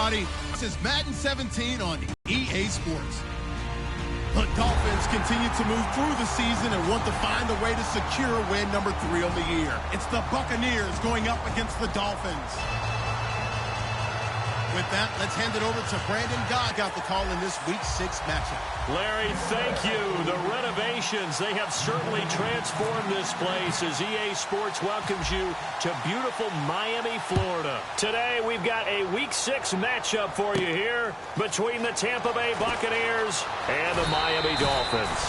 everybody. This is Madden 17 on EA Sports. The Dolphins continue to move through the season and want to find a way to secure win number 3 on the year. It's the Buccaneers going up against the Dolphins. With that, let's hand it over to Brandon God. Got the call in this Week 6 matchup. Larry, thank you. The renovations, they have certainly transformed this place as EA Sports welcomes you to beautiful Miami, Florida. Today, we've got a Week 6 matchup for you here between the Tampa Bay Buccaneers and the Miami Dolphins.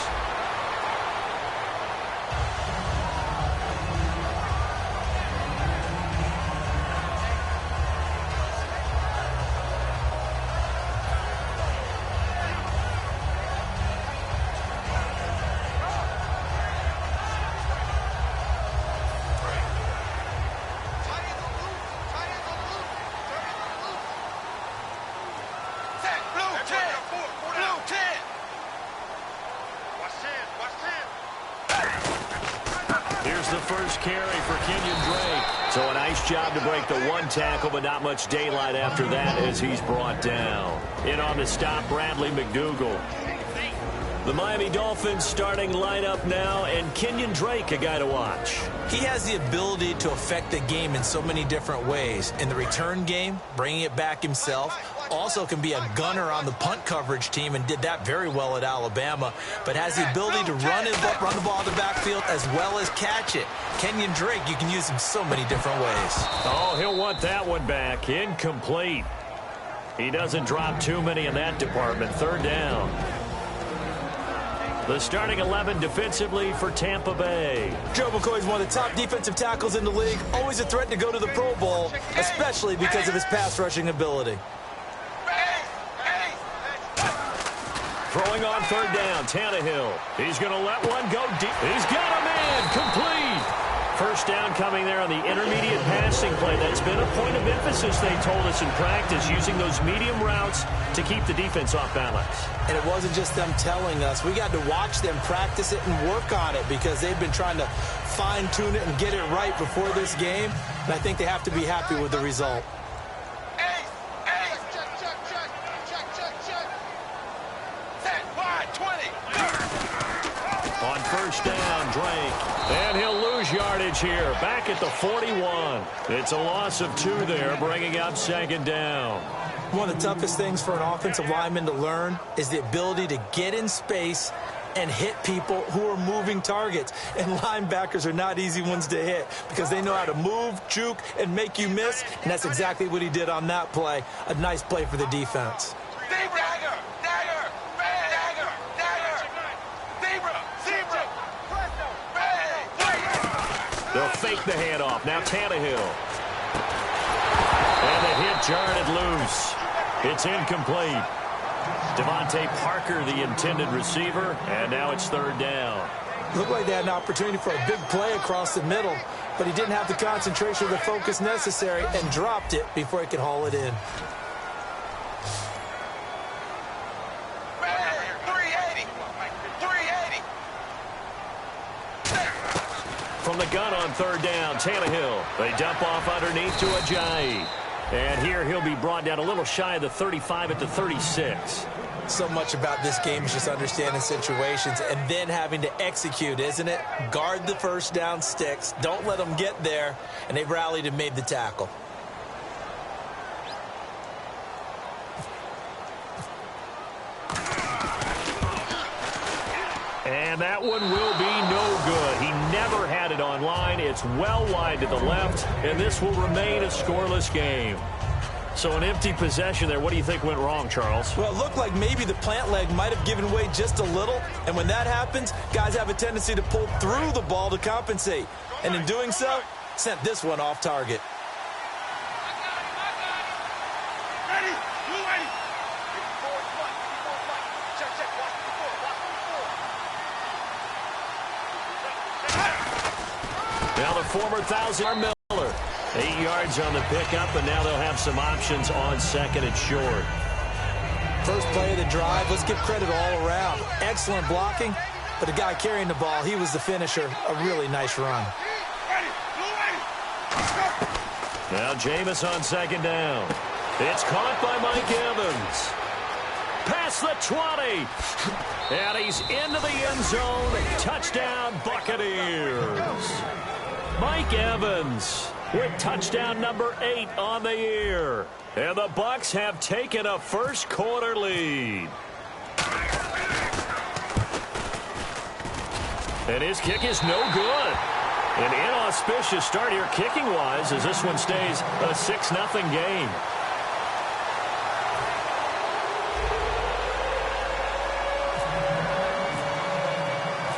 So a nice job to break the one tackle, but not much daylight after that as he's brought down. In on the stop, Bradley McDougal. The Miami Dolphins starting lineup now, and Kenyon Drake, a guy to watch. He has the ability to affect the game in so many different ways. In the return game, bringing it back himself. Also can be a gunner on the punt coverage team and did that very well at Alabama. But has the ability to run the ball in the backfield as well as catch it. Kenyon Drake, you can use him so many different ways. Oh, he'll want that one back. Incomplete. He doesn't drop too many in that department. Third down. The starting 11 defensively for Tampa Bay. Joe McCoy is one of the top defensive tackles in the league. Always a threat to go to the Pro Bowl, especially because of his pass rushing ability. Throwing on third down, Tannehill. He's going to let one go deep. He's got a man. Complete. First down coming there on the intermediate passing play. That's been a point of emphasis, they told us in practice, using those medium routes to keep the defense off balance. And it wasn't just them telling us. We got to watch them practice it and work on it because they've been trying to fine-tune it and get it right before this game. And I think they have to be happy with the result. On first down, Drake. And he'll lose yardage here. Back at the 41. It's a loss of 2 there, bringing up second down. One of the toughest things for an offensive lineman to learn is the ability to get in space and hit people who are moving targets. And linebackers are not easy ones to hit because they know how to move, juke, and make you miss. And that's exactly what he did on that play. A nice play for the defense. They'll fake the handoff. Now Tannehill. And the hit jarred it loose. It's incomplete. Devontae Parker, the intended receiver, and now it's third down. Looked like they had an opportunity for a big play across the middle, but he didn't have the concentration or the focus necessary and dropped it before he could haul it in. From the gun on third down, Tannehill. They dump off underneath to Ajayi. And here he'll be brought down a little shy of the 35 at the 36. So much about this game is just understanding situations and then having to execute, isn't it? Guard the first down sticks. Don't let them get there. And they rallied and made the tackle. And that one will be no good. He never had it on line. It's well wide to the left, and this will remain a scoreless game. So an empty possession there. What do you think went wrong, Charles? Well, it looked like maybe the plant leg might have given way just a little, and when that happens, guys have a tendency to pull through the ball to compensate. And in doing so, sent this one off target. Now the former 1,000 Miller. 8 yards on the pickup, and now they'll have some options on second and short. First play of the drive, let's give credit all around. Excellent blocking, but the guy carrying the ball, he was the finisher. A really nice run. Now Jameis on second down. It's caught by Mike Evans. Past the 20. And he's into the end zone. Touchdown, Buccaneers. Mike Evans with touchdown number 8 on the year. And the Bucs have taken a first quarter lead. And his kick is no good. An inauspicious start here kicking-wise as this one stays a 6-0 game.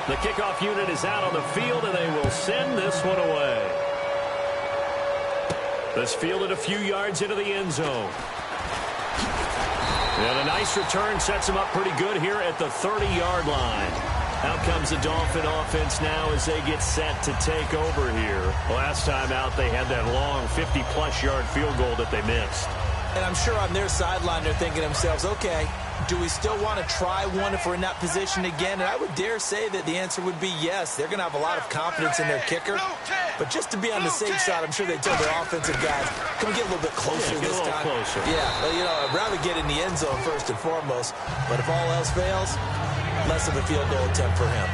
The kickoff unit is out on the field, and they will send this one away. This fielded a few yards into the end zone. And a nice return sets him up pretty good here at the 30-yard line. Out comes the Dolphin offense now as they get set to take over here. Last time out, they had that long 50-plus yard field goal that they missed. And I'm sure on their sideline they're thinking to themselves, okay, do we still want to try one if we're in that position again? And I would dare say that the answer would be yes. They're going to have a lot of confidence in their kicker. But just to be on the safe side, I'm sure they told their offensive guys, can we get a little bit closer this time? Closer. Yeah, well, you know, I'd rather get in the end zone first and foremost. But if all else fails, less of a field goal attempt for him.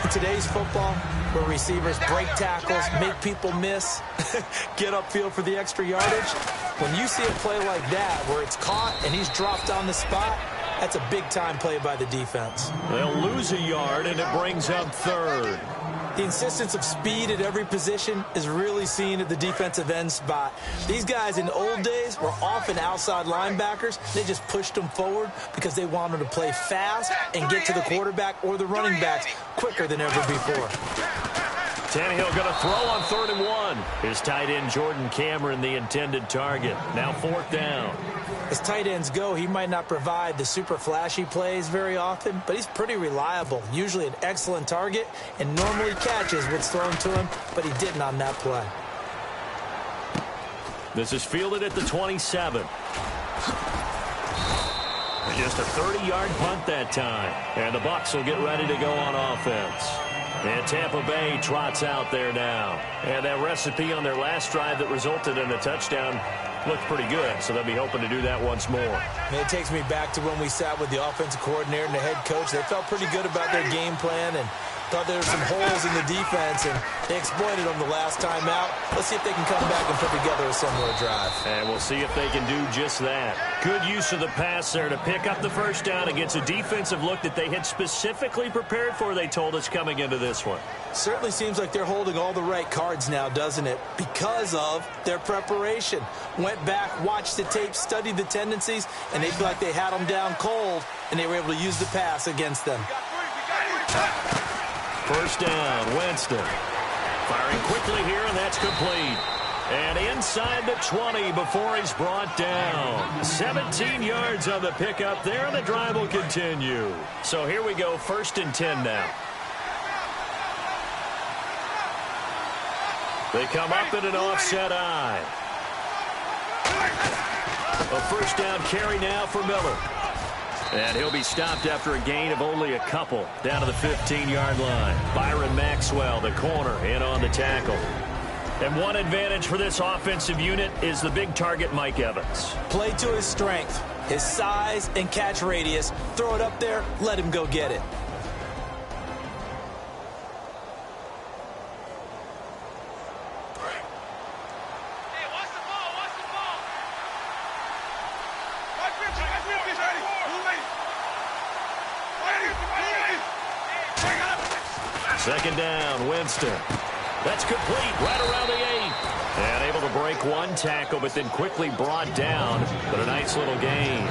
In today's football, where receivers break tackles, make people miss, get upfield for the extra yardage, when you see a play like that where it's caught and he's dropped on the spot, that's a big-time play by the defense. They'll lose a yard, and it brings up third. The insistence of speed at every position is really seen at the defensive end spot. These guys in the old days were often outside linebackers. They just pushed them forward because they wanted to play fast and get to the quarterback or the running backs quicker than ever before. Tannehill going to throw on 3rd and 1. His tight end Jordan Cameron the intended target. Now 4th down. As tight ends go, he might not provide the super flashy plays very often, but he's pretty reliable. Usually an excellent target and normally catches what's thrown to him, but he didn't on that play. This is fielded at the 27. Just a 30-yard punt that time. And the Bucs will get ready to go on offense. And Tampa Bay trots out there now. And that recipe on their last drive that resulted in a touchdown looked pretty good, so they'll be hoping to do that once more. And it takes me back to when we sat with the offensive coordinator and the head coach. They felt pretty good about their game plan and thought there were some holes in the defense, and they exploited them the last time out. Let's see if they can come back and put together a similar drive. And we'll see if they can do just that. Good use of the pass there to pick up the first down against a defensive look that they had specifically prepared for, they told us, coming into this one. Certainly seems like they're holding all the right cards now, doesn't it? Because of their preparation. Went back, watched the tape, studied the tendencies, and they feel like they had them down cold, and they were able to use the pass against them. First down, Winston. Firing quickly here, and that's complete. And inside the 20 before he's brought down. 17 yards on the pickup there, and the drive will continue. So here we go, 1st and 10 now. They come up in an offset eye. A first down carry now for Miller. And he'll be stopped after a gain of only a couple down to the 15-yard line. Byron Maxwell, the corner, in on the tackle. And one advantage for this offensive unit is the big target, Mike Evans. Play to his strength, his size and catch radius. Throw it up there, let him go get it. Second down, Winston. That's complete right around the 8. And able to break one tackle, but then quickly brought down. But a nice little gain.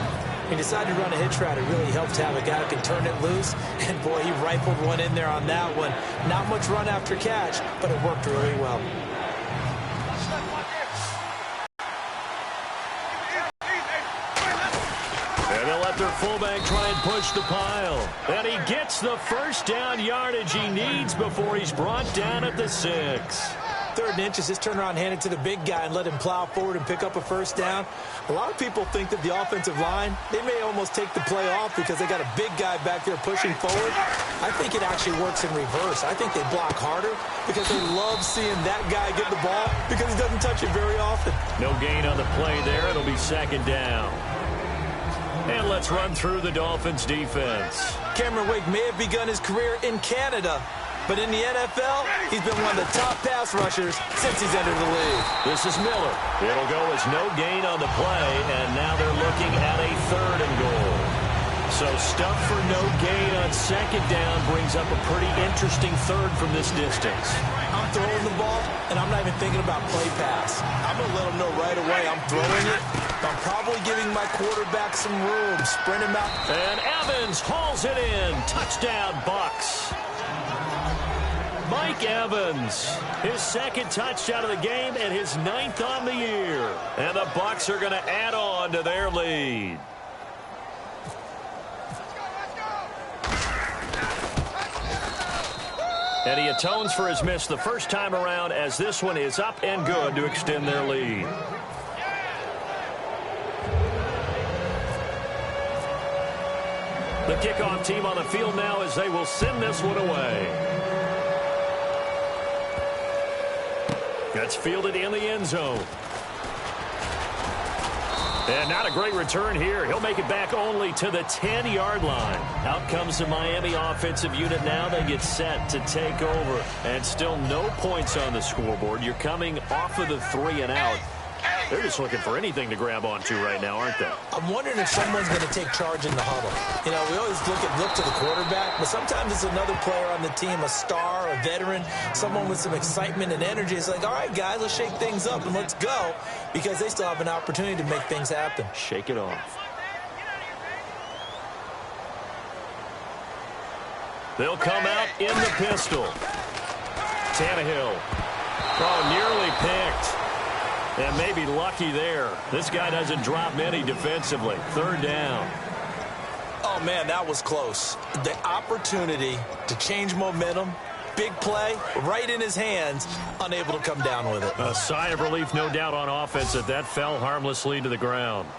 He decided to run a hitch route. It really helped to have a guy who can turn it loose. And, boy, he rifled one in there on that one. Not much run after catch, but it worked really well. And they'll let their fullback try and push the pile. And he gets the first down yardage he needs before he's brought down at the 6. 3rd and inches, just turn around, hand it to the big guy, and let him plow forward and pick up a first down. A lot of people think that the offensive line, they may almost take the play off because they got a big guy back there pushing forward. I think it actually works in reverse. I think they block harder because they love seeing that guy get the ball because he doesn't touch it very often. No gain on the play there. It'll be 2nd down. And let's run through the Dolphins' defense. Cameron Wake may have begun his career in Canada, but in the NFL, he's been one of the top pass rushers since he's entered the league. This is Miller. It'll go as no gain on the play, and now they're looking at a 3rd and goal. So stuff for no gain on 2nd down brings up a pretty interesting 3rd from this distance. I'm throwing the ball, and I'm not even thinking about play pass. I'm going to let them know right away I'm throwing it. I'm probably giving my quarterback some room, sprint him out. And Evans hauls it in. Touchdown, Bucs. Mike Evans, his 2nd touchdown of the game and his 9th on the year. And the Bucs are going to add on to their lead. And he atones for his miss the first time around as this one is up and good to extend their lead. The kickoff team on the field now as they will send this one away. That's fielded in the end zone. And not a great return here. He'll make it back only to the 10-yard line. Out comes the Miami offensive unit now. They get set to take over. And still no points on the scoreboard. You're coming off of the 3 and out. They're just looking for anything to grab onto right now, aren't they? I'm wondering if someone's going to take charge in the huddle. You know, we always look to the quarterback, but sometimes it's another player on the team, a star, a veteran, someone with some excitement and energy. It's like, all right, guys, let's shake things up and let's go, because they still have an opportunity to make things happen. Shake it off. They'll come out in the pistol. Tannehill. Oh, nearly picked. And maybe lucky there. This guy doesn't drop many defensively. 3rd down. Oh, man, that was close. The opportunity to change momentum, big play, right in his hands, unable to come down with it. A sigh of relief, no doubt, on offense that that fell harmlessly to the ground.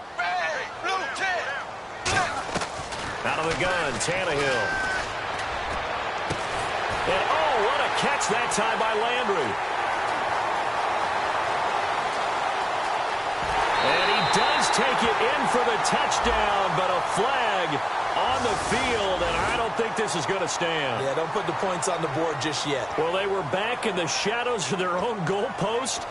Out of the gun, Tannehill. And, oh, what a catch that time by Landry. And he does take it in for the touchdown, but a flag on the field, and I don't think this is going to stand. Yeah, don't put the points on the board just yet. Well, they were back in the shadows of their own goalpost,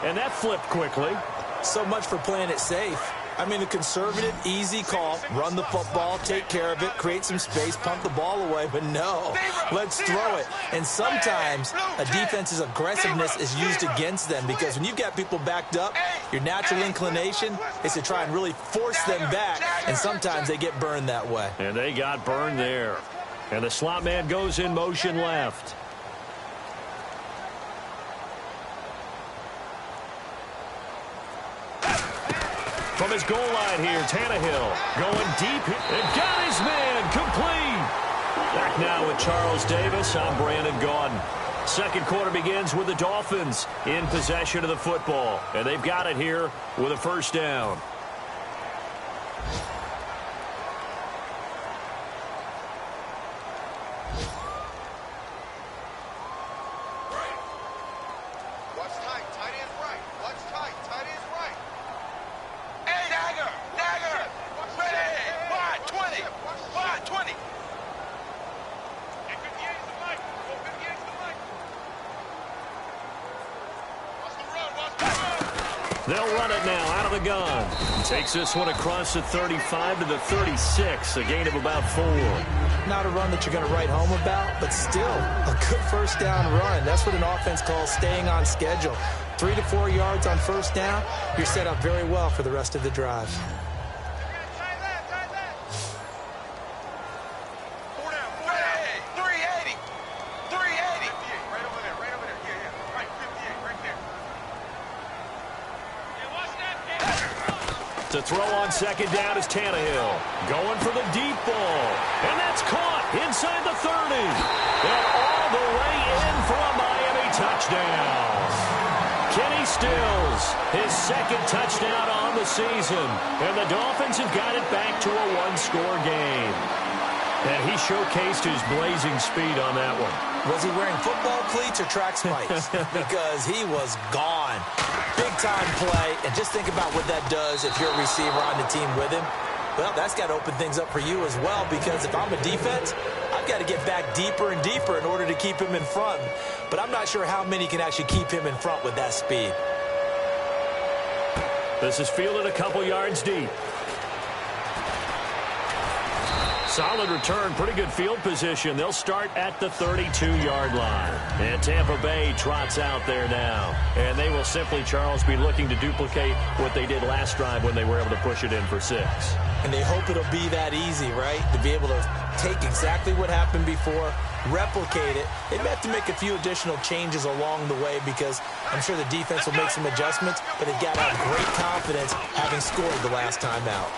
and that flipped quickly. So much for playing it safe. I mean, a conservative, easy call, run the football, take care of it, create some space, pump the ball away, but no, let's throw it. And sometimes a defense's aggressiveness is used against them because when you've got people backed up, your natural inclination is to try and really force them back, and sometimes they get burned that way. And they got burned there. And the slot man goes in motion left. From his goal line here, Tannehill going deep and got his man complete. Back now with Charles Davis. I'm Brandon Gaudin. 2nd quarter begins with the Dolphins in possession of the football. And they've got it here with a 1st down. They'll run it now out of the gun. Takes this one across the 35 to the 36, a gain of about 4. Not a run that you're going to write home about, but still a good 1st down run. That's what an offense calls staying on schedule. 3 to 4 yards on 1st down, you're set up very well for the rest of the drive. To throw on 2nd down is Tannehill. Going for the deep ball. And that's caught inside the 30. And all the way in for a Miami touchdown. Stills, his second touchdown on the season. And the Dolphins have got it back to a one-score game. And he showcased his blazing speed on that one. Was he wearing football cleats or track spikes? Because he was gone. Big-time play. And just think about what that does if you're a receiver on the team with him. Well, that's got to open things up for you as well, because if I'm a defense, I've got to get back deeper and deeper in order to keep him in front. But I'm not sure how many can actually keep him in front with that speed. This is fielded a couple yards deep. Solid return, pretty good field position. They'll start at the 32-yard line. And Tampa Bay trots out there now. And they will simply, Charles, be looking to duplicate what they did last drive when they were able to push it in for 6. And they hope it'll be that easy, right? To be able to take exactly what happened before, replicate it. They may have to make a few additional changes along the way, because I'm sure the defense will make some adjustments, but they've got to have great confidence having scored the last time out.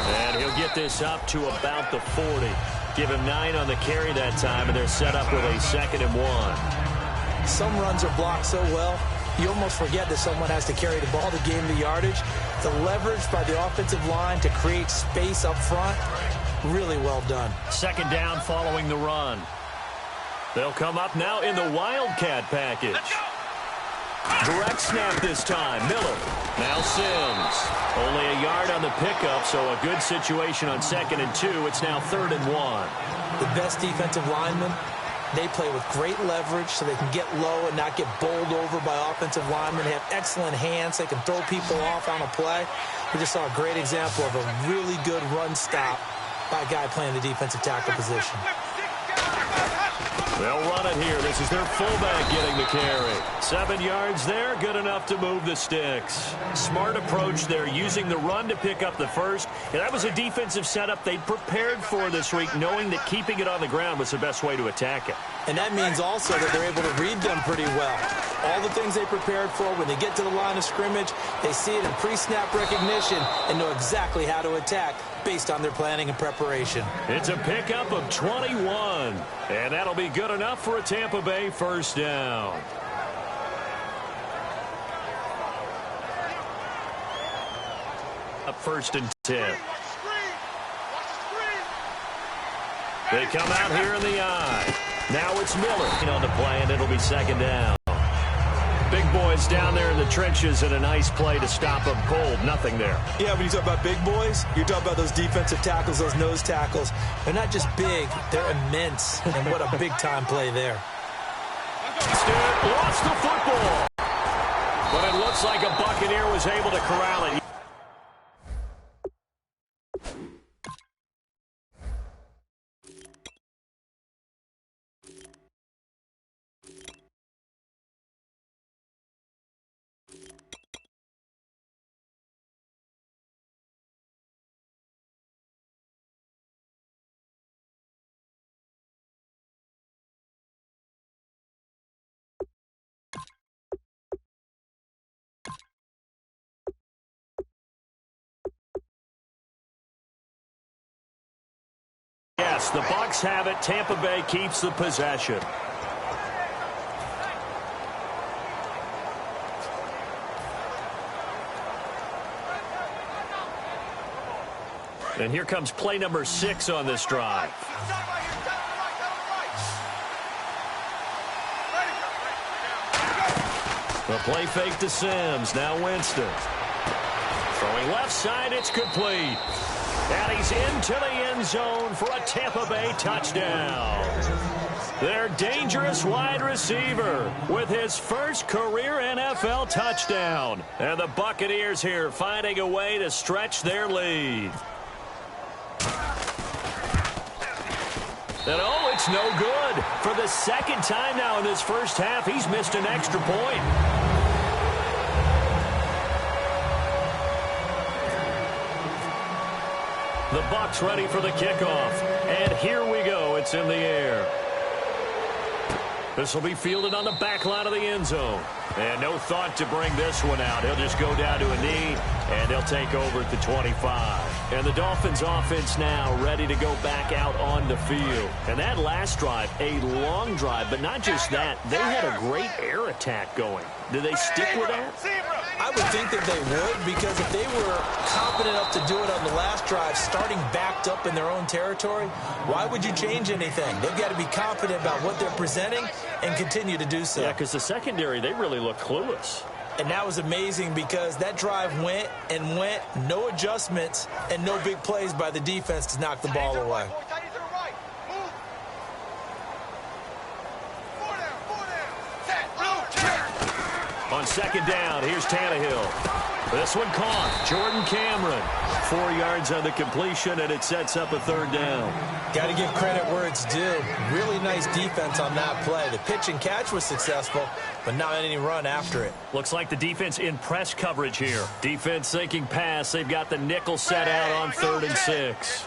And he'll get this up to about the 40. Give him 9 on the carry that time, and they're set up with a 2nd and 1. Some runs are blocked so well, you almost forget that someone has to carry the ball to gain the yardage. The leverage by the offensive line to create space up front, really well done. 2nd down following the run. They'll come up now in the Wildcat package. Direct snap this time. Miller. Now Sims. Only a yard on the pickup, so a good situation on 2nd and 2. It's now 3rd and 1. The best defensive linemen, they play with great leverage so they can get low and not get bowled over by offensive linemen. They have excellent hands. They can throw people off on a play. We just saw a great example of a really good run stop by a guy playing the defensive tackle position. They'll run it here. This is their fullback getting the carry. 7 yards there, good enough to move the sticks. Smart approach there, using the run to pick up the first. And that was a defensive setup they'd prepared for this week, knowing that keeping it on the ground was the best way to attack it. And that means also that they're able to read them pretty well. All the things they prepared for, when they get to the line of scrimmage, they see it in pre-snap recognition and know exactly how to attack based on their planning and preparation. It's a pickup of 21, and that'll be good enough for a Tampa Bay first down. Up 1st and 10. They come out here in the eye. Now it's Miller on the play, and it'll be 2nd down. Big boys down there in the trenches, and a nice play to stop them cold. Nothing there. Yeah, when you talk about big boys, you're talking about those defensive tackles, those nose tackles. They're not just big, they're immense. And what a big-time play there. Instead, lost the football. But it looks like a Buccaneer was able to corral it. Yes, the Bucs have it. Tampa Bay keeps the possession. And here comes play number 6 on this drive. The play fake to Sims. Now Winston. Throwing left side, it's complete. And he's into the end zone for a Tampa Bay touchdown. Their dangerous wide receiver with his first career NFL touchdown. And the Buccaneers here finding a way to stretch their lead. And oh, it's no good. For the 2nd time now in this first half, he's missed an extra point. The Bucs ready for the kickoff. And here we go. It's in the air. This will be fielded on the back line of the end zone. And no thought to bring this one out. He'll just go down to a knee, and he'll take over at the 25. And the Dolphins offense now ready to go back out on the field. And that last drive, a long drive, but not just that. They had a great air attack going. Do they stick with that? I would think that they would, because if they were confident enough to do it on the last drive, starting backed up in their own territory, why would you change anything? They've got to be confident about what they're presenting and continue to do so. Yeah, because the secondary, they really look clueless. And that was amazing because that drive went and went, no adjustments, and no big plays by the defense to knock the ball away. On second down, here's Tannehill. This one caught. Jordan Cameron. 4 yards on the completion, and it sets up a third down. Got to give credit where it's due. Really nice defense on that play. The pitch and catch was successful, but not any run after it. Looks like the defense in press coverage here. Defense thinking pass. They've got the nickel set out on 3rd and 6.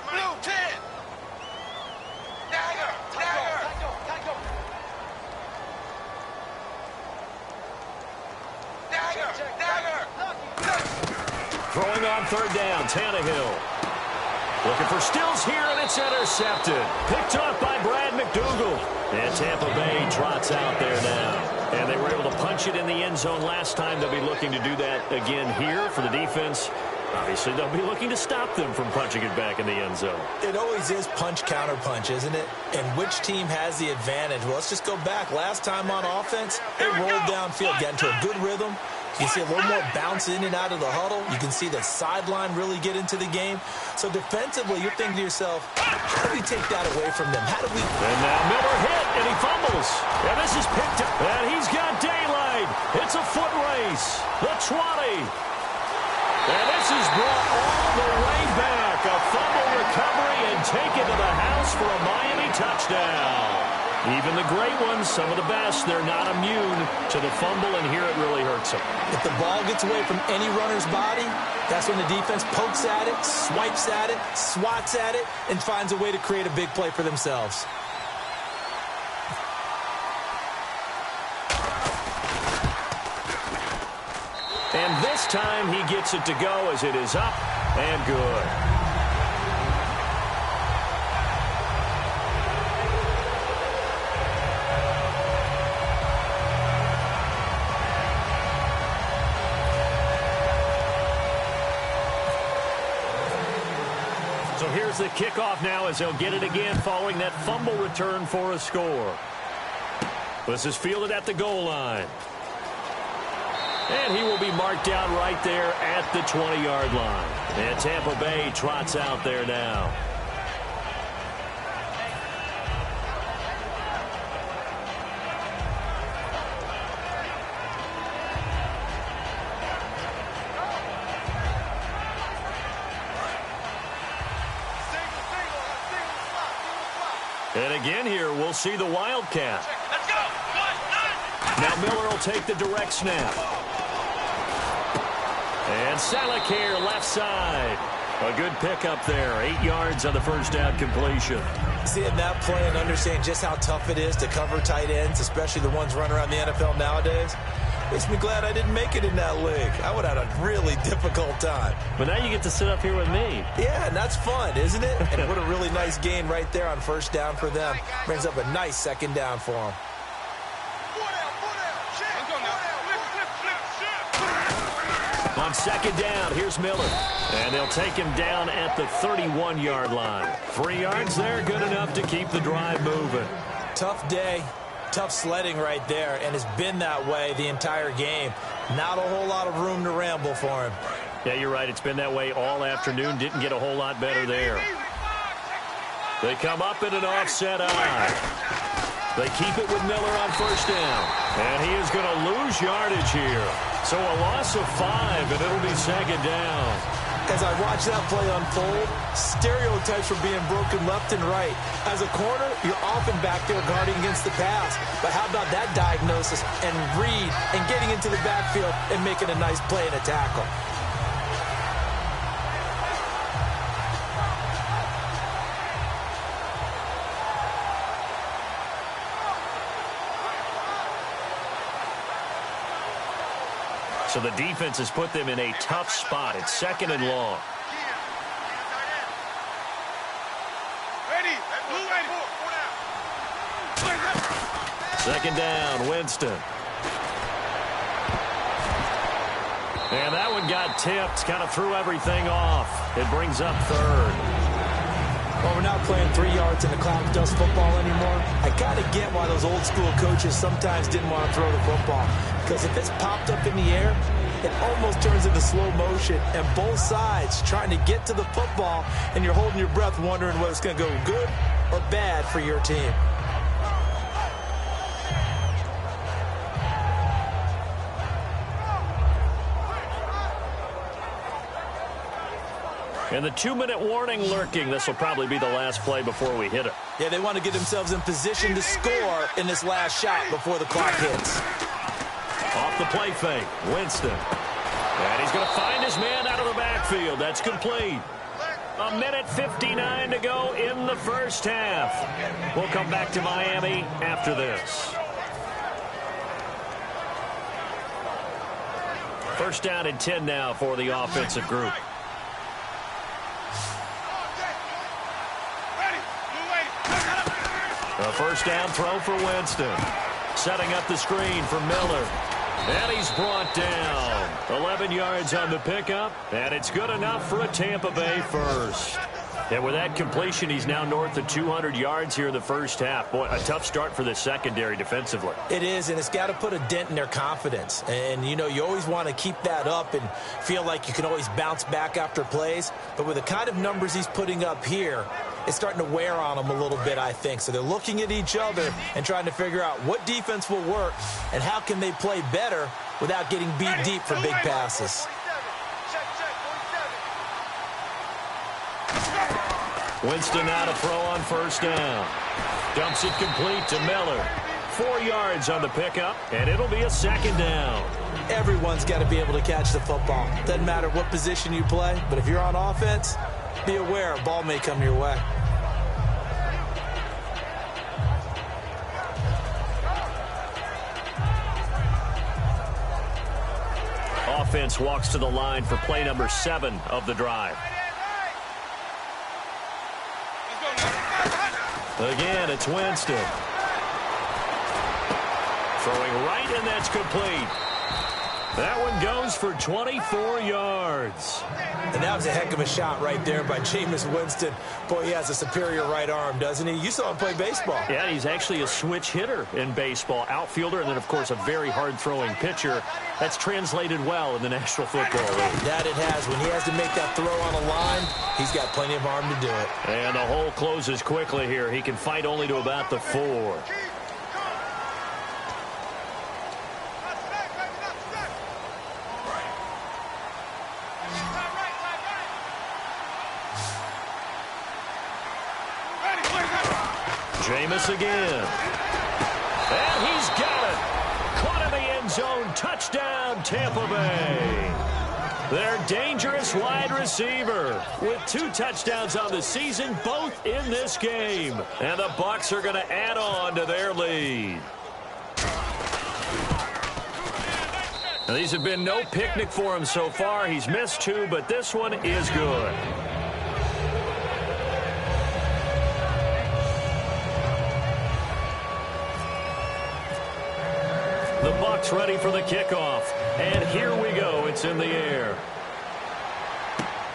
Throwing on 3rd down, Tannehill. Looking for Stills here, and it's intercepted. Picked off by Brad McDougal. And Tampa Bay trots out there now. And they were able to punch it in the end zone last time. They'll be looking to do that again here for the defense. Obviously, they'll be looking to stop them from punching it back in the end zone. It always is punch-counter-punch, isn't it? And which team has the advantage? Well, let's just go back. Last time on offense, they rolled downfield, got into a good rhythm. You can see a little more bounce in and out of the huddle. You can see the sideline really get into the game. So defensively, you're thinking to yourself, how do we take that away from them? How do we... And now Miller hit, and he fumbles. And this is picked up. And he's got daylight. It's a foot race. The 20. And this is brought all the way back. A fumble recovery and taken to the house for a Miami touchdown. Even the great ones, some of the best, they're not immune to the fumble, and here it really hurts them. If the ball gets away from any runner's body, that's when the defense pokes at it, swipes at it, swats at it, and finds a way to create a big play for themselves. And this time he gets it to go as it is up and good. So here's the kickoff now as they'll get it again following that fumble return for a score. This is fielded at the goal line. And he will be marked down right there at the 20-yard line. And Tampa Bay trots out there now. And again here, we'll see the Wildcat. Let's go. Now Miller will take the direct snap. And Salek here, left side. A good pickup there. 8 yards on the first down completion. Seeing that play and understanding just how tough it is to cover tight ends, especially the ones running around the NFL nowadays, makes me glad I didn't make it in that league. I would have had a really difficult time. But now you get to sit up here with me. Yeah, and that's fun, isn't it? And what a really nice gain right there on first down for them. Brings up a nice second down for them. On second down, here's Miller. And they'll take him down at the 31-yard line. 3 yards there, good enough to keep the drive moving. Tough day. Tough sledding right there, and it's been that way the entire game. Not a whole lot of room to ramble for him. Yeah, you're right. It's been that way all afternoon. Didn't get a whole lot better there. They come up in an offset eye. They keep it with Miller on first down. And he is going to lose yardage here. So a loss of 5, and it'll be second down. As I watch that play unfold, stereotypes are being broken left and right. As a corner, you're often back there guarding against the pass. But how about that diagnosis and read and getting into the backfield and making a nice play and a tackle? So the defense has put them in a tough spot. It's 2nd and long. Second down, Winston. And that one got tipped, kind of threw everything off. It brings up 3rd. Well, we're not playing 3 yards in the cloud dust football anymore. I kind of get why those old school coaches sometimes didn't want to throw the football. Because if it's popped up in the air, it almost turns into slow motion. And both sides trying to get to the football, and you're holding your breath wondering whether it's going to go good or bad for your team. And the 2-minute warning lurking. This will probably be the last play before we hit it. Yeah, they want to get themselves in position to score in this last shot before the clock hits. Off the play fake, Winston. And he's going to find his man out of the backfield. That's complete. 1:59 to go in the first half. We'll come back to Miami after this. First down and 10 now for the offensive group. A first down throw for Winston. Setting up the screen for Miller. And he's brought down. 11 yards on the pickup. And it's good enough for a Tampa Bay first. And with that completion, he's now north of 200 yards here in the first half. Boy, a tough start for the secondary defensively. It is, and it's got to put a dent in their confidence. And, you know, you always want to keep that up and feel like you can always bounce back after plays. But with the kind of numbers he's putting up here, it's starting to wear on them a little bit, I think. So they're looking at each other and trying to figure out what defense will work and how can they play better without getting beat deep for big passes. Winston now to throw on first down. Dumps it complete to Miller. 4 yards on the pickup, and it'll be a second down. Everyone's got to be able to catch the football. Doesn't matter what position you play, but if you're on offense, be aware a ball may come your way. Offense walks to the line for play number 7 of the drive. Again, it's Winston. Throwing right, and that's complete. That one goes for 24 yards. And that was a heck of a shot right there by Jameis Winston. Boy, he has a superior right arm, doesn't he? You saw him play baseball. Yeah, he's actually a switch hitter in baseball. Outfielder, and then, of course, a very hard-throwing pitcher. That's translated well in the National Football League. That it has. When he has to make that throw on a line, he's got plenty of arm to do it. And the hole closes quickly here. He can fight only to about the 4. Jameis again. And he's got it. Caught in the end zone. Touchdown, Tampa Bay. Their dangerous wide receiver with 2 touchdowns on the season, both in this game. And the Bucs are going to add on to their lead. Now, these have been no picnic for him so far. He's missed 2, but this one is good. The Bucs ready for the kickoff. And here we go. It's in the air.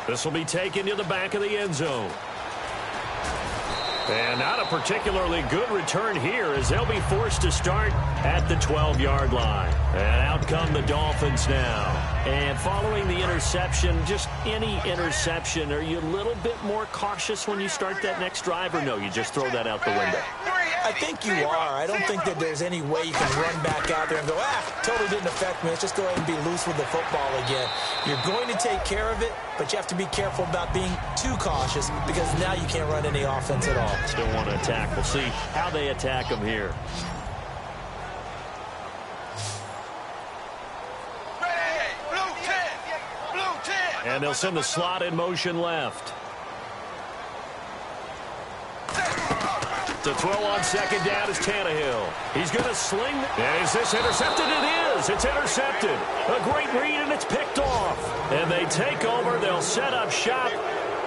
This will be taken to the back of the end zone. And not a particularly good return here as they'll be forced to start at the 12-yard line. And out come the Dolphins now. And following the interception, just any interception, are you a little bit more cautious when you start that next drive, or no, you just throw that out the window? I think you are. I don't think that there's any way you can run back out there and go, totally didn't affect me. Let's just go ahead and be loose with the football again. You're going to take care of it, but you have to be careful about being too cautious because now you can't run any offense at all. Still want to attack. We'll see how they attack them here. And they'll send the slot in motion left. To throw on second down is Tannehill. He's going to sling. And is this intercepted? It is. It's intercepted. A great read, and it's picked off. And they take over. They'll set up shop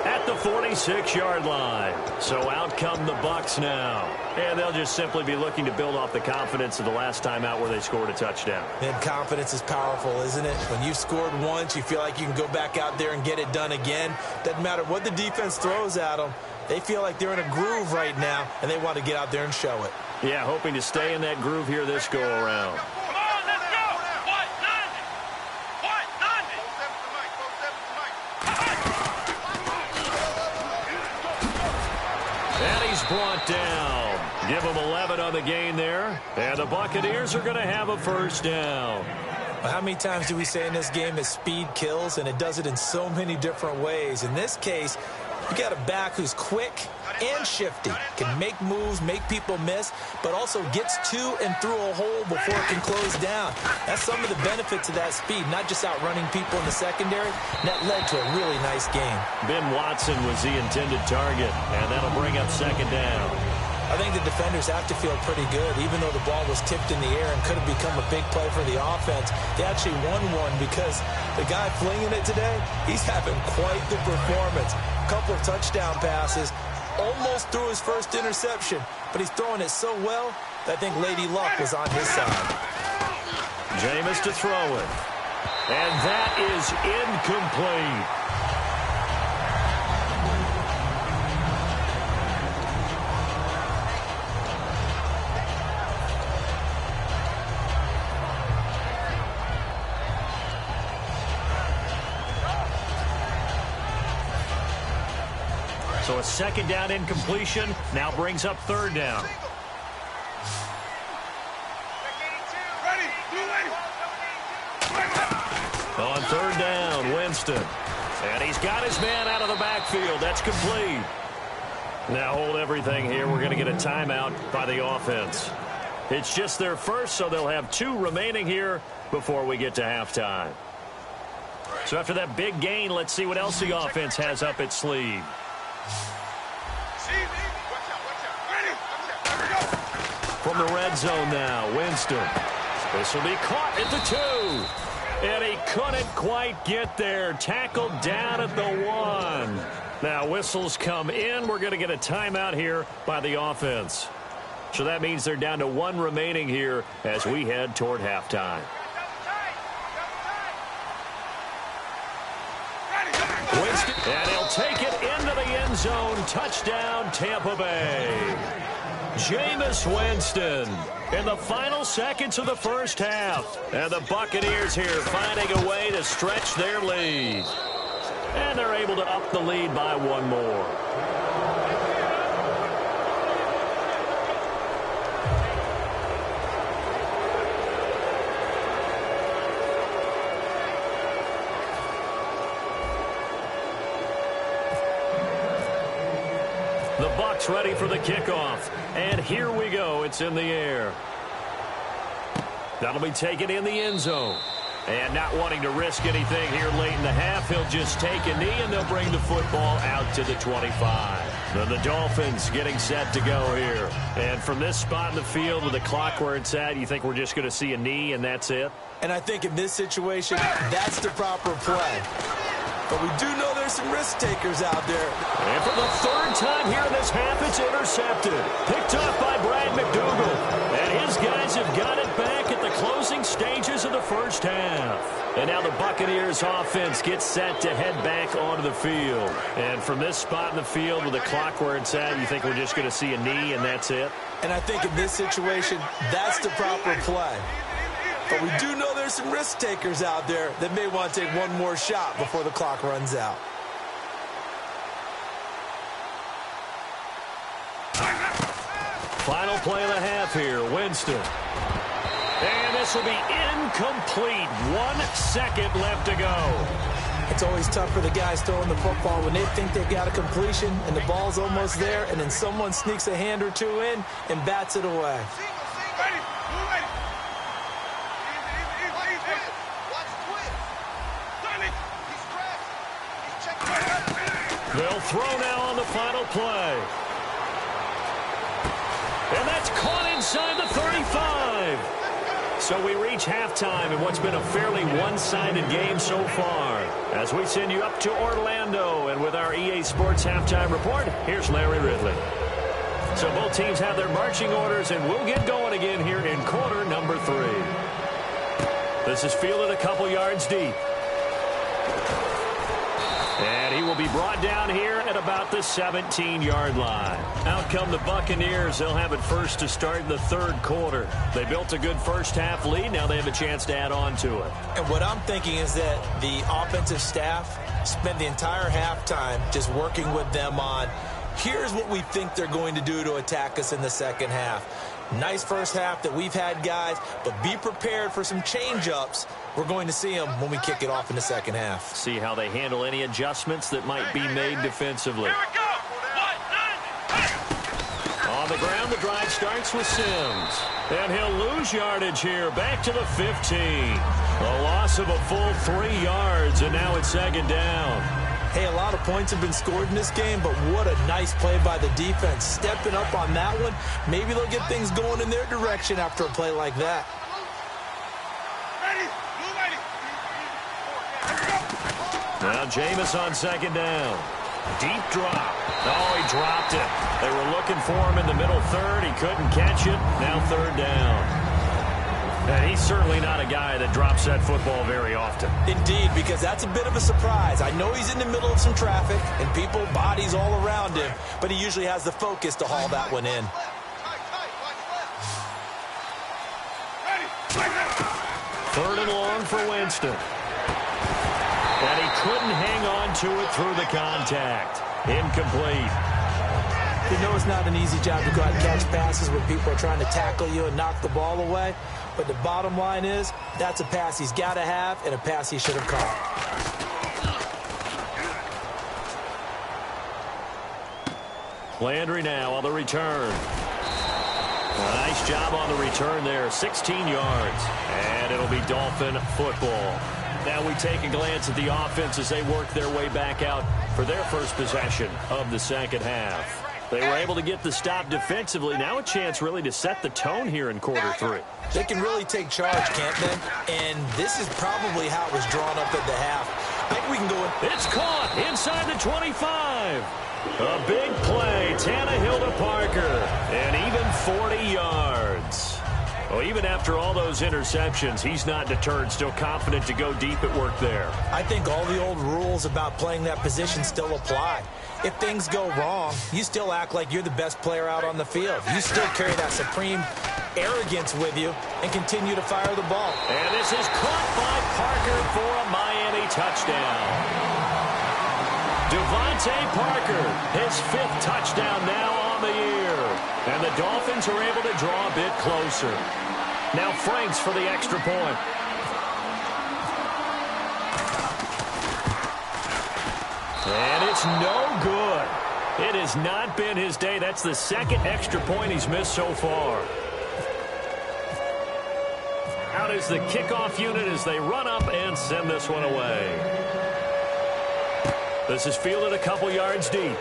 at the 46-yard line. So out come the Bucs now. And they'll just simply be looking to build off the confidence of the last time out where they scored a touchdown. And confidence is powerful, isn't it? When you've scored once, you feel like you can go back out there and get it done again. Doesn't matter what the defense throws at them. They feel like they're in a groove right now, and they want to get out there and show it. Yeah, hoping to stay in that groove here this go-around. And he's brought down. Give him 11 on the gain there. And the Buccaneers are going to have a first down. Well, how many times do we say in this game that speed kills, and it does it in so many different ways? In this case, you got a back who's quick and shifty, can make moves, make people miss, but also gets to and through a hole before it can close down. That's some of the benefits of that speed, not just outrunning people in the secondary. And that led to a really nice game. Ben Watson was the intended target, and that'll bring up second down. I think the defenders have to feel pretty good, even though the ball was tipped in the air and could have become a big play for the offense. They actually won one because the guy flinging it today, he's having quite the performance. A couple of touchdown passes, almost threw his first interception, but he's throwing it so well that I think Lady Luck was on his side. Jameis to throw it. And that is incomplete. So a second down incompletion now brings up third down. On third down, Winston. And he's got his man out of the backfield. That's complete. Now hold everything here. We're going to get a timeout by the offense. It's just their first, so they'll have 2 remaining here before we get to halftime. So after that big gain, let's see what else the offense has up its sleeve. From the red zone now, Winston. This will be caught at the 2. And he couldn't quite get there. Tackled down at the 1. Now whistles come in. We're going to get a timeout here by the offense. So that means they're down to 1 remaining here as we head toward halftime. Winston, and he'll take it into the end zone. Touchdown, Tampa Bay. Jameis Winston in the final seconds of the first half. And the Buccaneers here finding a way to stretch their lead. And they're able to up the lead by 1 more. The Bucs ready for the kickoff. And here we go. It's in the air. That'll be taken in the end zone. And not wanting to risk anything here late in the half, he'll just take a knee, and they'll bring the football out to the 25. Then the Dolphins getting set to go here. And from this spot in the field with the clock where it's at, you think we're just going to see a knee and that's it? And I think in this situation, that's the proper play. But we do know there's some risk takers out there. And for the 3rd time here in this half, it's intercepted. Picked up by Brad McDougal. And his guys have got it back at the closing stages of the first half. And now the Buccaneers offense gets set to head back onto the field. And from this spot in the field with the clock where it's at, you think we're just going to see a knee and that's it? And I think in this situation, that's the proper play. But we do know there's some risk takers out there that may want to take one more shot before the clock runs out. Final play of the half here, Winston. And this will be incomplete. 1 second left to go. It's always tough for the guys throwing the football when they think they've got a completion and the ball's almost there, and then someone sneaks a hand or 2 in and bats it away. They'll throw now on the final play. And that's caught inside the 35. So we reach halftime in what's been a fairly one-sided game so far. As we send you up to Orlando, and with our EA Sports halftime report, here's Larry Ridley. So both teams have their marching orders, and we'll get going again here in quarter number 3. This is fielded a couple yards deep. And he will be brought down here at about the 17-yard line. Out come the Buccaneers. They'll have it first to start the third quarter. They built a good first-half lead. Now they have a chance to add on to it. And what I'm thinking is that the offensive staff spent the entire halftime just working with them on, here's what we think they're going to do to attack us in the second half. Nice first half that we've had, guys, but be prepared for some change-ups. We're going to see them when we kick it off in the second half. See how they handle any adjustments that might be made defensively. On the ground, the drive starts with Sims. And he'll lose yardage here, back to the 15. A loss of a full 3 yards, and now it's second down. Hey, a lot of points have been scored in this game, but what a nice play by the defense. Stepping up on that one, maybe they'll get things going in their direction after a play like that. Now Jameis on second down. Deep drop. Oh, he dropped it. They were looking for him in the middle third. He couldn't catch it. Now third down. And he's certainly not a guy that drops that football very often. Indeed, because that's a bit of a surprise. I know he's in the middle of some traffic and people, bodies all around him, but he usually has the focus to haul that one in. Third and long for Winston. And he couldn't hang on to it through the contact. Incomplete. You know it's not an easy job to go out and catch passes when people are trying to tackle you and knock the ball away. But the bottom line is, that's a pass he's got to have and a pass he should have caught. Landry now on the return. A nice job on the return there, 16 yards. And it'll be Dolphin football. Now we take a glance at the offense as they work their way back out for their first possession of the second half. They were able to get the stop defensively. Now a chance really to set the tone here in quarter 3. They can really take charge, can't they? And this is probably how it was drawn up at the half. I think we can go in. It's caught inside the 25. A big play. Tannehill to Parker. And even 40 yards. Well, even after all those interceptions, he's not deterred, still confident to go deep at work there. I think all the old rules about playing that position still apply. If things go wrong, you still act like you're the best player out on the field. You still carry that supreme arrogance with you and continue to fire the ball. And this is caught by Parker for a Miami touchdown. Devontae Parker, his 5th touchdown now on the year. And the Dolphins are able to draw a bit closer. Now Franks for the extra point. And it's no good. It has not been his day. That's the 2nd extra point he's missed so far. Out is the kickoff unit as they run up and send this one away. This is fielded a couple yards deep.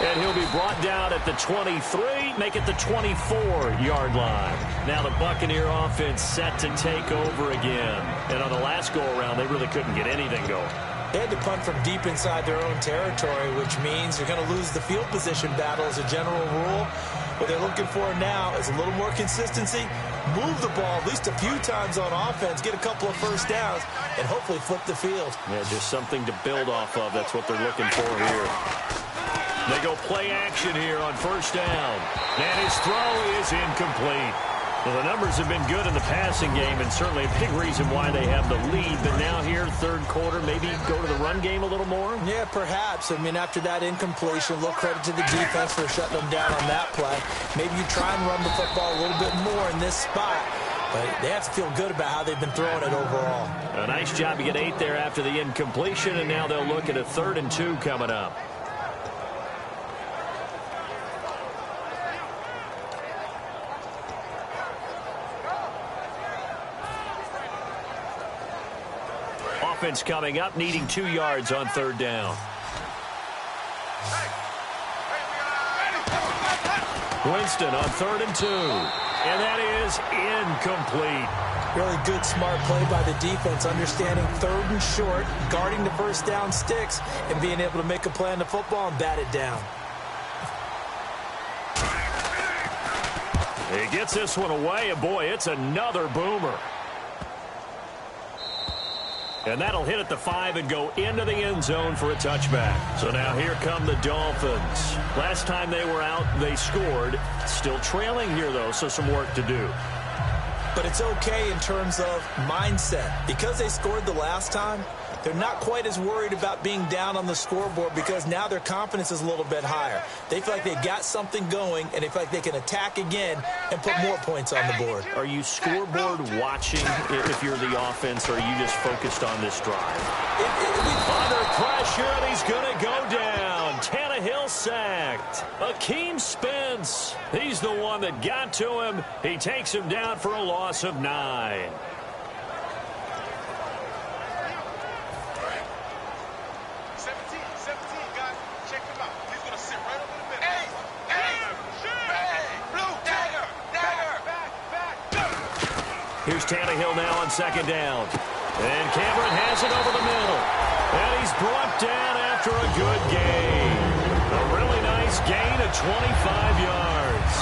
And he'll be brought down at the 23, make it the 24-yard line. Now the Buccaneer offense set to take over again. And on the last go-around, they really couldn't get anything going. They had to punt from deep inside their own territory, which means you're going to lose the field position battle as a general rule. What they're looking for now is a little more consistency, move the ball at least a few times on offense, get a couple of first downs, and hopefully flip the field. Yeah, just something to build off of. That's what they're looking for here. They go play action here on first down. And his throw is incomplete. Well, the numbers have been good in the passing game, and certainly a big reason why they have the lead. But now here, third quarter, maybe go to the run game a little more? Yeah, perhaps. I mean, after that incompletion, a little credit to the defense for shutting them down on that play. Maybe you try and run the football a little bit more in this spot. But they have to feel good about how they've been throwing it overall. A nice job to get 8 there after the incompletion, and now they'll look at a 3rd and 2 coming up. Offense coming up, needing 2 yards on 3rd down. Winston on 3rd and 2. And that is incomplete. Really good, smart play by the defense, understanding 3rd and short, guarding the first down sticks, and being able to make a play on the football and bat it down. He gets this one away, and boy, it's another boomer. And that'll hit at the 5 and go into the end zone for a touchback. So now here come the Dolphins. Last time they were out, they scored. Still trailing here, though, so some work to do. But it's okay in terms of mindset. Because they scored the last time, they're not quite as worried about being down on the scoreboard because now their confidence is a little bit higher. They feel like they've got something going, and they feel like they can attack again and put more points on the board. Are you scoreboard watching if you're the offense, or are you just focused on this drive? Under pressure, and he's going to go down. Tannehill sacked. Akeem Spence. He's the one that got to him. He takes him down for a loss of 9. Here's Tannehill now on 2nd down. And Cameron has it over the middle. And he's brought down after a good gain. A really nice gain of 25 yards.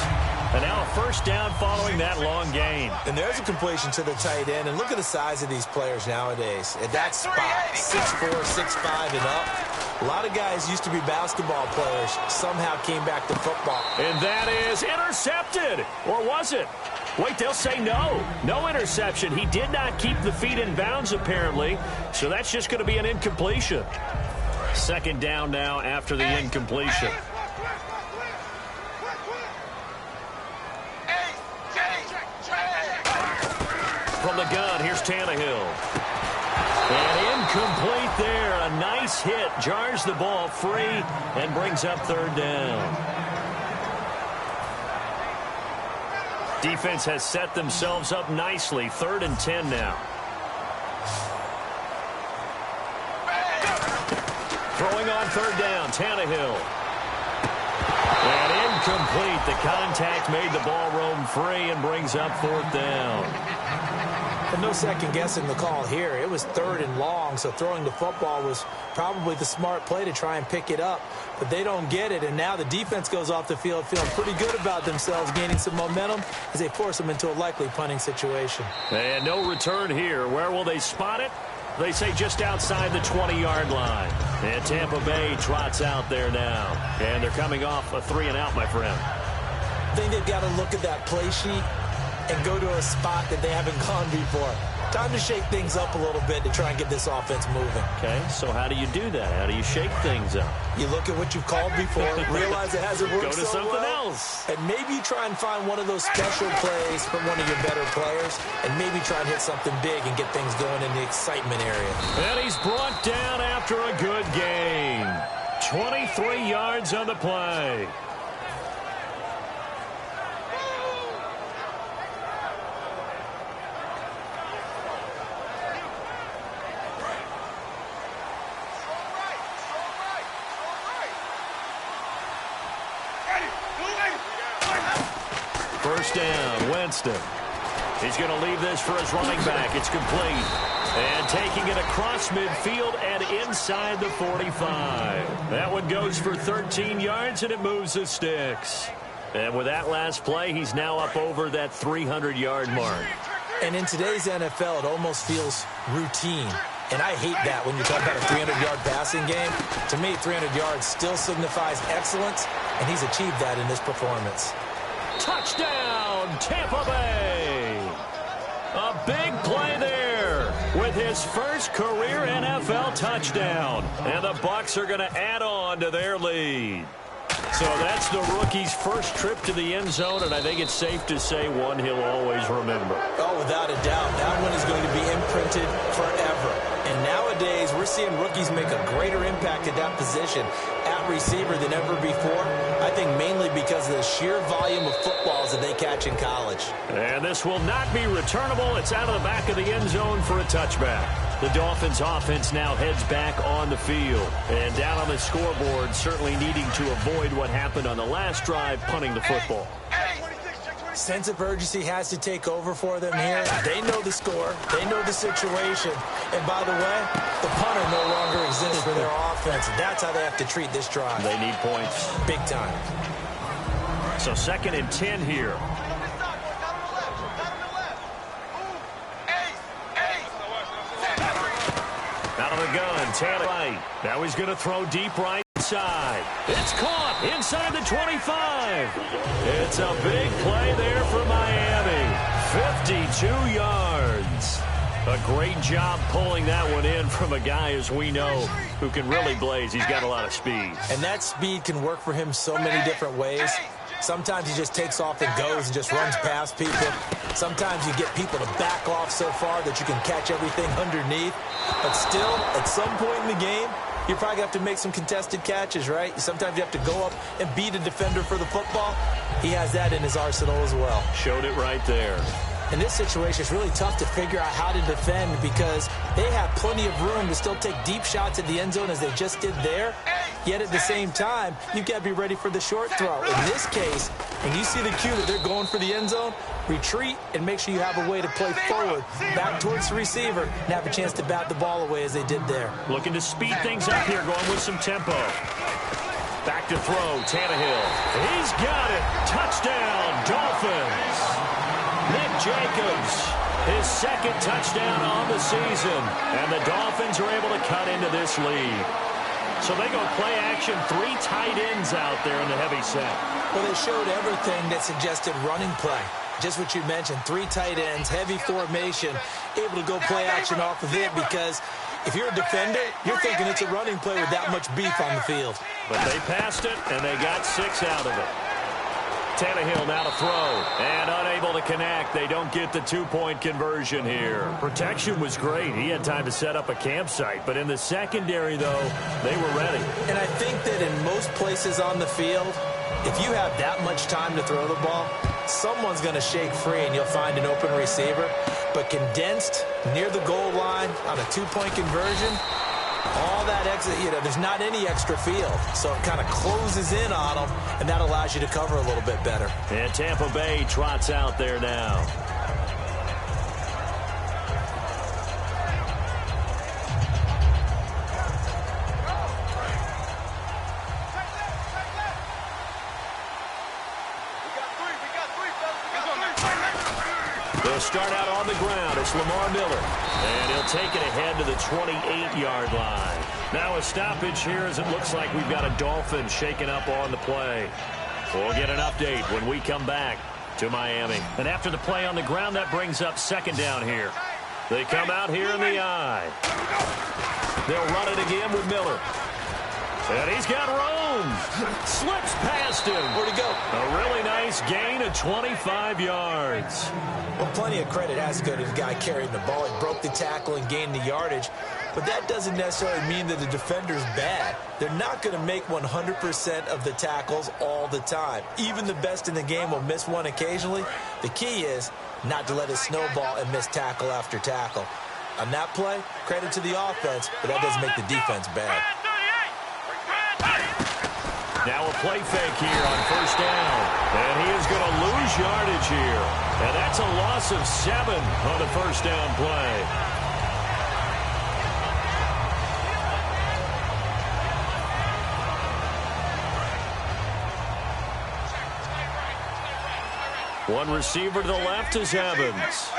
And now a 1st down following that long gain. And there's a completion to the tight end. And look at the size of these players nowadays. At that spot, 6'4", 6'5", and up. A lot of guys used to be basketball players. Somehow came back to football. And that is intercepted. Or was it? Wait, they'll say no. No interception. He did not keep the feet in bounds, apparently. So that's just going to be an incompletion. 2nd down now after the incompletion. From the gun, here's Tannehill. And incomplete there. A nice hit. Jars the ball free and brings up 3rd down. Defense has set themselves up nicely. 3rd and 10 now. Throwing on 3rd down, Tannehill. And incomplete. The contact made the ball roam free and brings up 4th down. And no second guessing the call here. It was 3rd and long, so throwing the football was probably the smart play to try and pick it up. But they don't get it, and now the defense goes off the field feeling pretty good about themselves, gaining some momentum as they force them into a likely punting situation. And no return here. Where will they spot it? They say just outside the 20-yard line. And Tampa Bay trots out there now. And they're coming off a 3-and-out, my friend. I think they've got to look at that play sheet and go to a spot that they haven't gone before. Time to shake things up a little bit to try and get this offense moving. Okay, so how do you do that? How do you shake things up? You look at what you've called before, realize it hasn't worked Go to so something well, else. and maybe you try and find one of those special plays from one of your better players, and maybe try and hit something big and get things going in the excitement area. And he's brought down after a good gain. 23 yards on the play. First down, Winston. He's going to leave this for his running back. It's complete. And taking it across midfield and inside the 45. That one goes for 13 yards, and it moves the sticks. And with that last play, he's now up over that 300-yard mark. And in today's NFL, it almost feels routine. And I hate that when you talk about a 300-yard passing game. To me, 300 yards still signifies excellence, and he's achieved that in this performance. Touchdown, Tampa Bay. A big play there with his first career NFL touchdown. And the Bucs are going to add on to their lead. So that's the rookie's first trip to the end zone, and I think it's safe to say one he'll always remember. Oh, without a doubt. That one is going to be imprinted forever. And nowadays, we're seeing rookies make a greater impact at that position at receiver than ever before. I think mainly because of the sheer volume of footballs that they catch in college. And this will not be returnable. It's out of the back of the end zone for a touchback. The Dolphins offense now heads back on the field. And down on the scoreboard, certainly needing to avoid what happened on the last drive, punting the football. Sense of urgency has to take over for them here. They know the score. They know the situation. And by the way, the punter no longer exists for their offense. That's how they have to treat this drive. They need points. Big time. So 2nd and 10 here. Out of the gun, Taylor right. Now he's going to throw deep right side. It's caught inside the 25. It's a big play there for Miami. 52 yards. A great job pulling that one in from a guy, as we know, who can really blaze. He's got a lot of speed. And that speed can work for him so many different ways. Sometimes he just takes off and goes and just runs past people. Sometimes you get people to back off so far that you can catch everything underneath. But still, at some point in the game, you probably have to make some contested catches, right? Sometimes you have to go up and beat a defender for the football. He has that in his arsenal as well. Showed it right there. In this situation, it's really tough to figure out how to defend because they have plenty of room to still take deep shots at the end zone as they just did there. Yet at the same time, you've got to be ready for the short throw. In this case, and you see the cue that they're going for the end zone, retreat and make sure you have a way to play forward, back towards the receiver, and have a chance to bat the ball away as they did there. Looking to speed things up here, going with some tempo. Back to throw, Tannehill. He's got it. Touchdown, Dolphins. Nick Jacobs, his 2nd touchdown on the season. And the Dolphins are able to cut into this lead. So they go play action, 3 tight ends out there in the heavy set. Well, they showed everything that suggested running play. Just what you mentioned, 3 tight ends, heavy formation, able to go play action off of it because if you're a defender, you're thinking it's a running play with that much beef on the field. But they passed it, and they got 6 out of it. Tannehill now to throw, and unable to connect. They don't get the 2-point conversion here. Protection was great. He had time to set up a campsite, but in the secondary, though, they were ready. And I think that in most places on the field, if you have that much time to throw the ball, someone's going to shake free and you'll find an open receiver. But condensed near the goal line on a 2-point conversion, all that exit, there's not any extra field. So it kind of closes in on them, and that allows you to cover a little bit better. And Tampa Bay trots out there now. They'll start out on the ground. It's Lamar Miller. And he'll take it ahead to the 28-yard line. Now a stoppage here as it looks like we've got a Dolphin shaking up on the play. We'll get an update when we come back to Miami. And after the play on the ground, that brings up 2nd down here. They come out here in the eye. They'll run it again with Miller. And he's got room. Slips past him. Where'd he go? A really nice gain of 25 yards. Well, plenty of credit has to go to the guy carrying the ball. He broke the tackle and gained the yardage. But that doesn't necessarily mean that the defender's bad. They're not going to make 100% of the tackles all the time. Even the best in the game will miss one occasionally. The key is not to let it snowball and miss tackle after tackle. On that play, credit to the offense, but that doesn't make the defense bad. Now a play fake here on 1st down. And he is going to lose yardage here. And that's a loss of 7 on the 1st down play. One receiver to the left is Evans.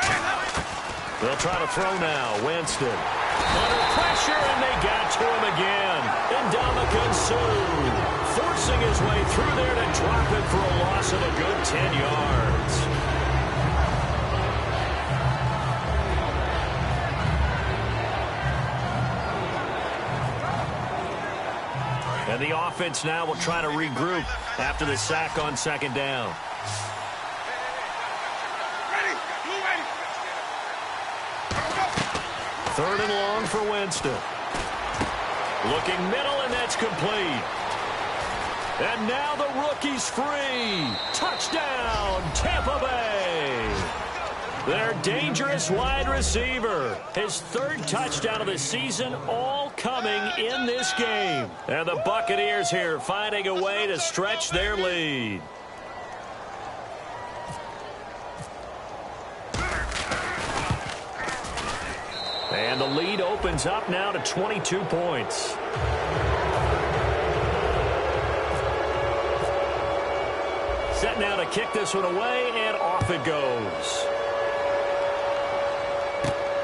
They'll try to throw now. Winston. Under pressure, and they got to him again. Ndamukong Suh forcing his way through there to drop it for a loss of a good 10 yards. And the offense now will try to regroup after the sack on 2nd down. Third and long for Winston. Looking middle, and that's complete. And now the rookie's free. Touchdown, Tampa Bay. Their dangerous wide receiver. His third touchdown of the season, all coming in this game. And the Buccaneers here finding a way to stretch their lead. And the lead opens up now to 22 points. Set now to kick this one away, and off it goes.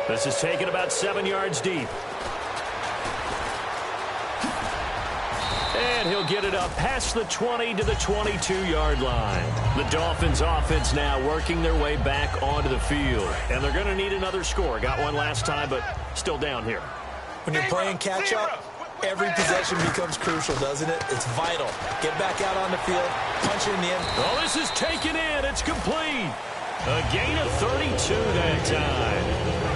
This is taken about 7 yards deep. And he'll get it up past the 20 to the 22-yard line. The Dolphins offense now working their way back onto the field. And they're going to need another score. Got one last time, but still down here. When you're playing catch-up, every possession becomes crucial, doesn't it? It's vital. Get back out on the field, punch it in the end. Oh, this is taken in. It's complete. A gain of 32 that time.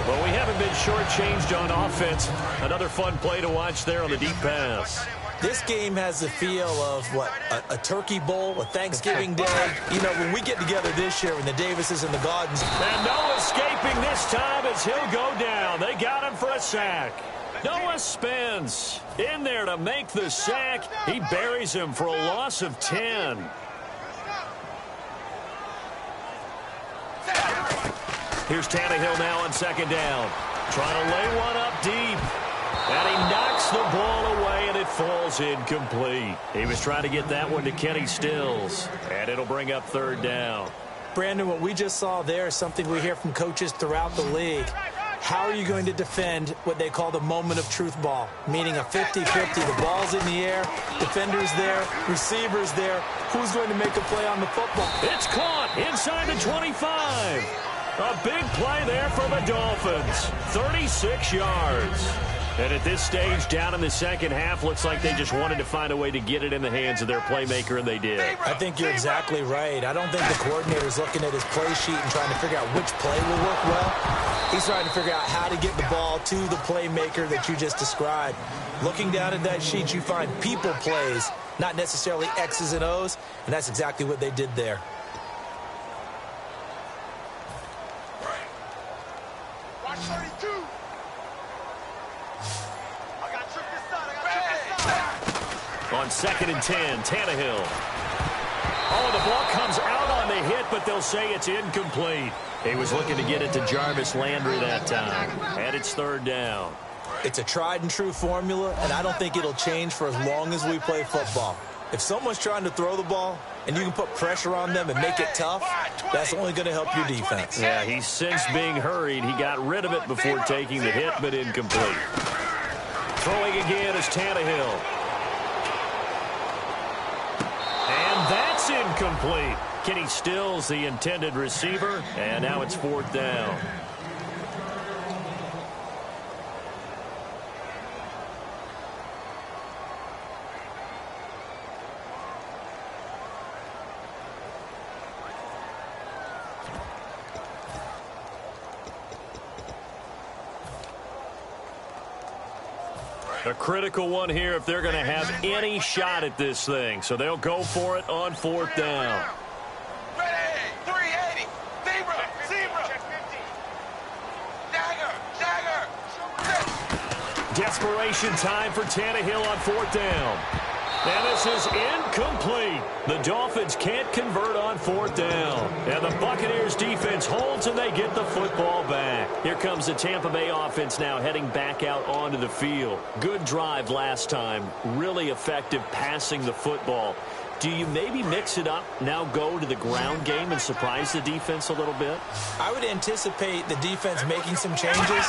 Well, we haven't been shortchanged on offense. Another fun play to watch there on the deep pass. This game has the feel of, what, a turkey bowl, a Thanksgiving day. You know, when we get together this year, when the Davises and the Gaudens. And no escaping this time as he'll go down. They got him for a sack. Noah Spence in there to make the sack. He buries him for a loss of 10. Here's Tannehill now on second down. Trying to lay one up deep. And he knocks the ball away, and it falls incomplete. He was trying to get that one to Kenny Stills. And it'll bring up third down. Brandon, what we just saw there is something we hear from coaches throughout the league. How are you going to defend what they call the moment of truth ball? Meaning a 50-50. The ball's in the air, defenders there, receivers there. Who's going to make a play on the football? It's caught inside the 25. A big play there for the Dolphins. 36 yards. And at this stage, down in the second half, looks like they just wanted to find a way to get it in the hands of their playmaker, and they did. I think you're exactly right. I don't think the coordinator's looking at his play sheet and trying to figure out which play will work well. He's trying to figure out how to get the ball to the playmaker that you just described. Looking down at that sheet, you find people plays, not necessarily X's and O's, and that's exactly what they did there. Watch 32. On 2nd and 10, Tannehill. Oh, the ball comes out on the hit, but they'll say it's incomplete. He was looking to get it to Jarvis Landry that time. And it's third down. It's a tried-and-true formula, and I don't think it'll change for as long as we play football. If someone's trying to throw the ball and you can put pressure on them and make it tough, that's only going to help your defense. Yeah, he's since being hurried. He got rid of it before taking the hit, but incomplete. Throwing again is Tannehill. And that's incomplete. Kenny Stills, the intended receiver, and now it's fourth down. A critical one here if they're going to have any shot at this thing. So they'll go for it on fourth down. Ready, 380, zebra. Dagger. Desperation time for Tannehill on fourth down. And this is incomplete. The Dolphins can't convert on fourth down. And the Buccaneers defense holds, and they get the football back. Here comes the Tampa Bay offense now heading back out onto the field. Good drive last time. Really effective passing the football. Do you maybe mix it up, now go to the ground game and surprise the defense a little bit? I would anticipate the defense making some changes,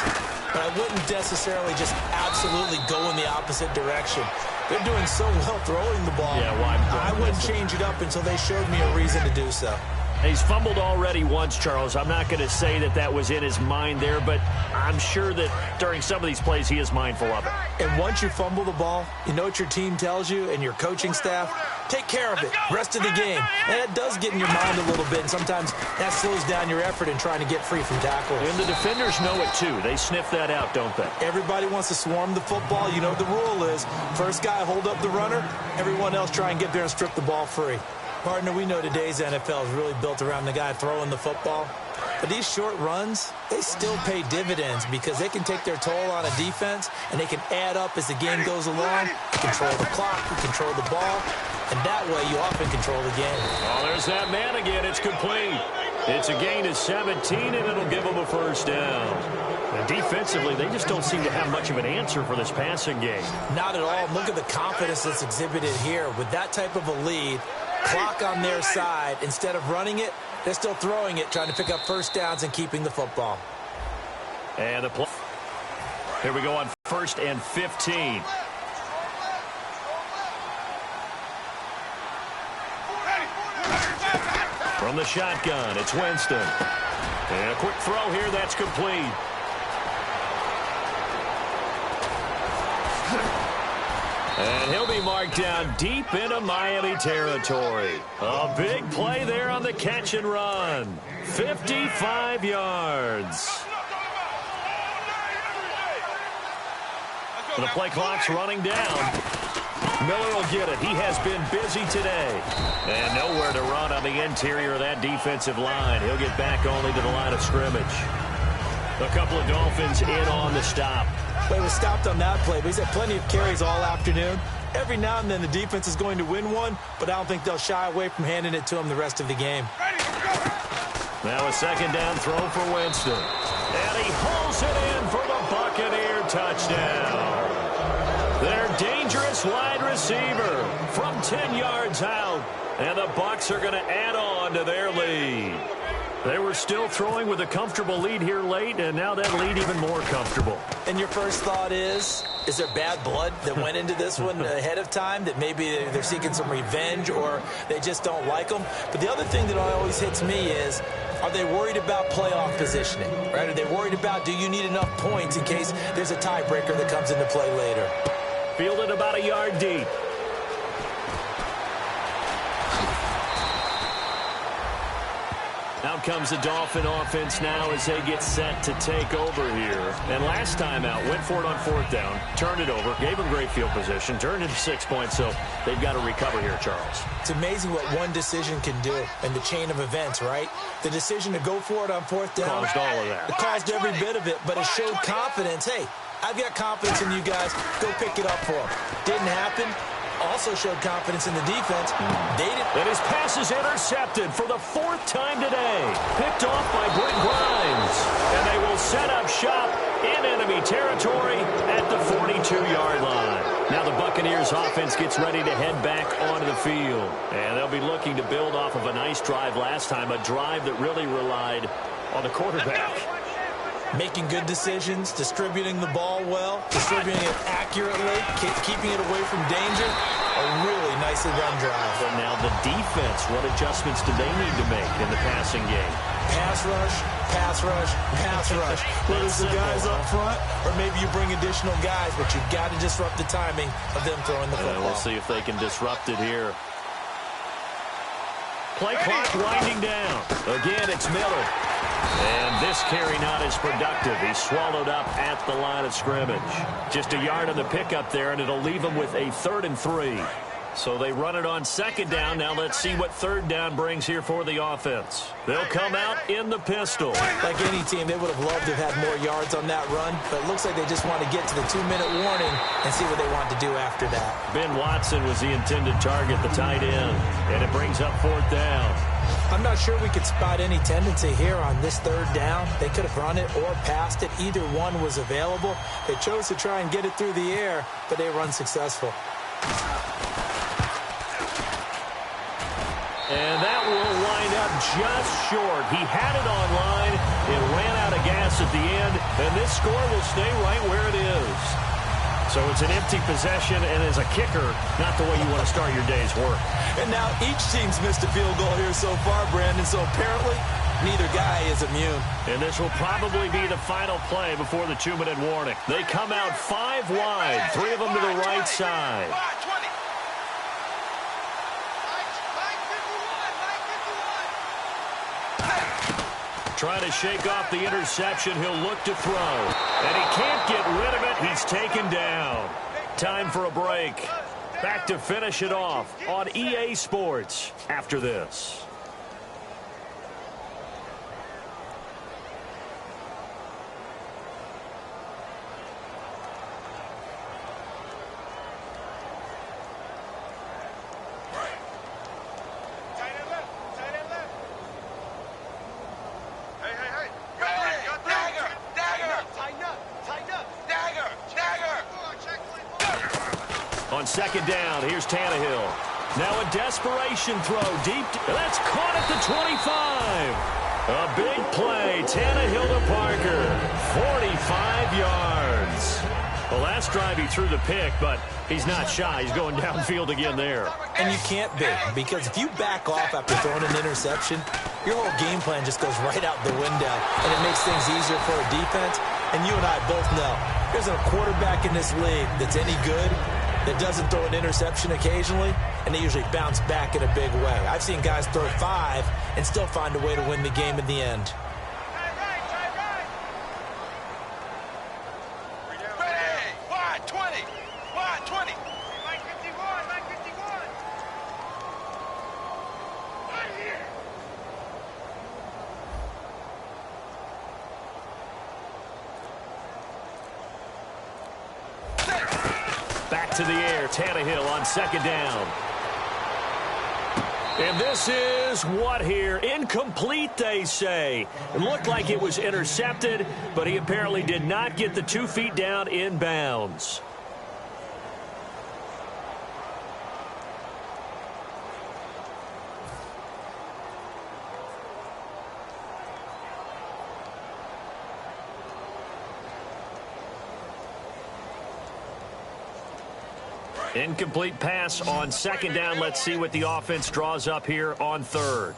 but I wouldn't necessarily just absolutely go in the opposite direction. They're doing so well throwing the ball. Yeah, well, I wouldn't change it up until they showed me a reason to do so. He's fumbled already once, Charles. I'm not going to say that that was in his mind there, but I'm sure that during some of these plays he is mindful of it. And once you fumble the ball, you know what your team tells you and your coaching staff? Take care of it. Rest of the game. And it does get in your mind a little bit, and sometimes that slows down your effort in trying to get free from tackles. And the defenders know it, too. They sniff that out, don't they? Everybody wants to swarm the football. You know what the rule is. First guy hold up the runner. Everyone else try and get there and strip the ball free. Partner, we know today's NFL is really built around the guy throwing the football. But these short runs, they still pay dividends because they can take their toll on a defense, and they can add up as the game goes along. You control the clock, you control the ball, and that way you often control the game. Oh, there's that man again. It's complete. It's a gain of 17, and it'll give them a first down. And defensively, they just don't seem to have much of an answer for this passing game. Not at all. Look at the confidence that's exhibited here. With that type of a lead, clock on their side, instead of running it, they're still throwing it, trying to pick up first downs and keeping the football. And the play. Here we go on 1st and 15. From the shotgun, it's Winston. And a quick throw here, that's complete. And he'll be marked down deep into Miami territory. A big play there on the catch and run. 55 yards. The play clock's running down. Miller will get it. He has been busy today. And nowhere to run on the interior of that defensive line. He'll get back only to the line of scrimmage. A couple of Dolphins in on the stop. Well, he was stopped on that play, but he's had plenty of carries all afternoon. Every now and then the defense is going to win one, but I don't think they'll shy away from handing it to him the rest of the game. Now a second down throw for Winston. And he pulls it in for the Buccaneer touchdown. Their dangerous wide receiver from 10 yards out. And the Bucs are going to add on to their lead. They were still throwing with a comfortable lead here late, and now that lead even more comfortable. And your first thought is there bad blood that went into this one ahead of time, that maybe they're seeking some revenge or they just don't like them? But the other thing that always hits me is, are they worried about playoff positioning? Right? Are they worried about, do you need enough points in case there's a tiebreaker that comes into play later? Fielded about a yard deep. Out comes the Dolphin offense now as they get set to take over here. And last time out, went for it on 4th down, turned it over, gave them great field position, turned into 6 points, so they've got to recover here, Charles. It's amazing what one decision can do in the chain of events, right? The decision to go for it on 4th down caused all of that. It caused every bit of it, but it showed confidence. Hey, I've got confidence in you guys. Go pick it up for them. Didn't happen. Also showed confidence in the defense. They didn't. And his pass is intercepted for the 4th time today. Picked off by Brent Grimes. And they will set up shop in enemy territory at the 42-yard line. Now the Buccaneers offense gets ready to head back onto the field. And they'll be looking to build off of a nice drive last time, a drive that really relied on the quarterback. Making good decisions, distributing the ball well, distributing it accurately, keeping it away from danger. A really nicely run drive. But now the defense, what adjustments do they need to make in the passing game? Pass rush, pass rush, pass rush. Whether it's the guys up front or maybe you bring additional guys, but you've got to disrupt the timing of them throwing the football. We'll see if they can disrupt it here. Play clock winding down. Again, it's Miller. And this carry not as productive. He's swallowed up at the line of scrimmage. Just a yard on the pickup there, and it'll leave him with a 3rd and 3. So they run it on 2nd down. Now let's see what 3rd down brings here for the offense. They'll come out in the pistol. Like any team, they would have loved to have had more yards on that run, but it looks like they just want to get to the 2-minute warning and see what they want to do after that. Ben Watson was the intended target, the tight end, and it brings up 4th down. I'm not sure we could spot any tendency here on this 3rd down. They could have run it or passed it. Either one was available. They chose to try and get it through the air, but they were unsuccessful. And that will wind up just short. He had it on line. It ran out of gas at the end, and this score will stay right where it is. So it's an empty possession, and as a kicker, not the way you want to start your day's work. And now each team's missed a field goal here so far, Brandon, so apparently neither guy is immune. And this will probably be the final play before the 2-minute warning. They come out 5 wide, 3 of them to the right side. Trying to shake off the interception. He'll look to throw. And he can't get rid of it. He's taken down. Time for a break. Back to finish it off on EA Sports after this. second down. Here's Tannehill. Now a desperation throw deep. That's caught at the 25. A big play. Tannehill to Parker. 45 yards. Well, last drive he threw the pick, but he's not shy. He's going downfield again there. And you can't be, because if you back off after throwing an interception, your whole game plan just goes right out the window, and it makes things easier for a defense. And you and I both know there's a quarterback in this league that's any good that doesn't throw an interception occasionally, and they usually bounce back in a big way. I've seen guys throw 5 and still find a way to win the game in the end. Back to the air, Tannehill on second down. And this is what here? Incomplete, they say. It looked like it was intercepted, but he apparently did not get the 2 feet down in bounds. Incomplete pass on second down. Let's see what the offense draws up here on third.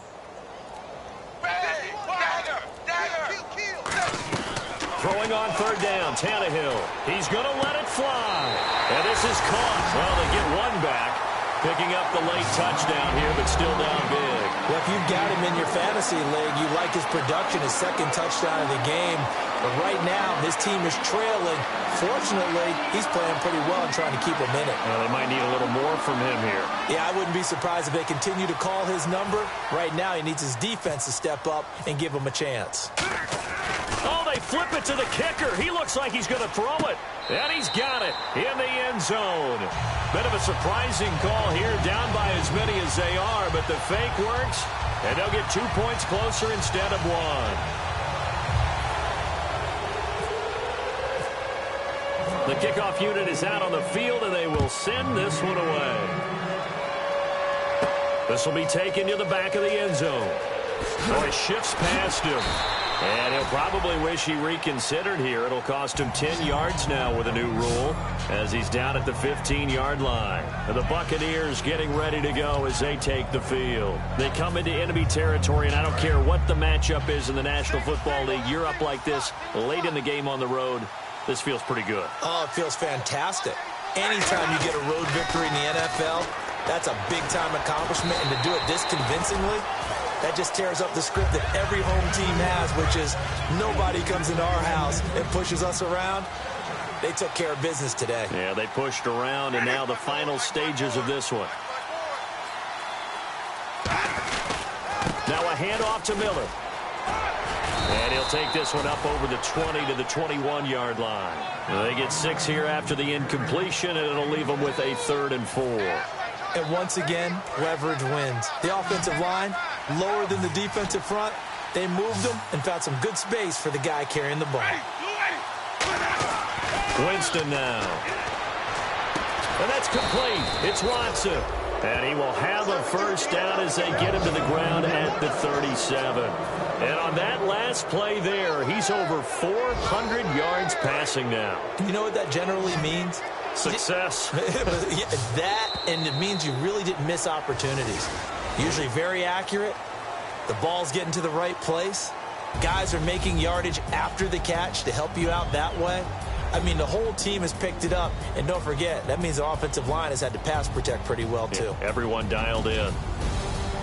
Throwing on third down, Tannehill. He's going to let it fly. And this is caught. Well, they get one back. Picking up the late touchdown here, but still down big. Well, if you've got him in your fantasy league, you like his production, his second touchdown of the game. But right now, his team is trailing. Fortunately, he's playing pretty well and trying to keep him in it. Well, they might need a little more from him here. Yeah, I wouldn't be surprised if they continue to call his number. Right now, he needs his defense to step up and give him a chance. Oh, they flip it to the kicker. He looks like he's going to throw it. And he's got it in the end zone. Bit of a surprising call here, down by as many as they are, but the fake works, and they'll get 2 points closer instead of 1. The kickoff unit is out on the field, and they will send this one away. This will be taken to the back of the end zone. So he shifts past him. And he'll probably wish he reconsidered here. It'll cost him 10 yards now with a new rule as he's down at the 15-yard line. And the Buccaneers getting ready to go as they take the field. They come into enemy territory, and I don't care what the matchup is in the National Football League. You're up like this late in the game on the road. This feels pretty good. Oh, it feels fantastic. Anytime you get a road victory in the NFL, that's a big-time accomplishment. And to do it this convincingly, that just tears up the script that every home team has, which is nobody comes into our house and pushes us around. They took care of business today. Yeah, they pushed around, and now the final stages of this one. Now a handoff to Miller. And he'll take this one up over the 20 to the 21-yard line. They get 6 here after the incompletion, and it'll leave them with a 3rd and 4. And once again, leverage wins. The offensive line, lower than the defensive front. They moved them and found some good space for the guy carrying the ball. Winston now. And that's complete. It's Watson. And he will have a first down as they get him to the ground at the 37. And on that last play there, he's over 400 yards passing now. You know what that generally means? Success. Yeah, that, and it means you really didn't miss opportunities. Usually very accurate. The ball's getting to the right place. Guys are making yardage after the catch to help you out that way. I mean, the whole team has picked it up. And don't forget, that means the offensive line has had to pass protect pretty well, too. Yeah, everyone dialed in.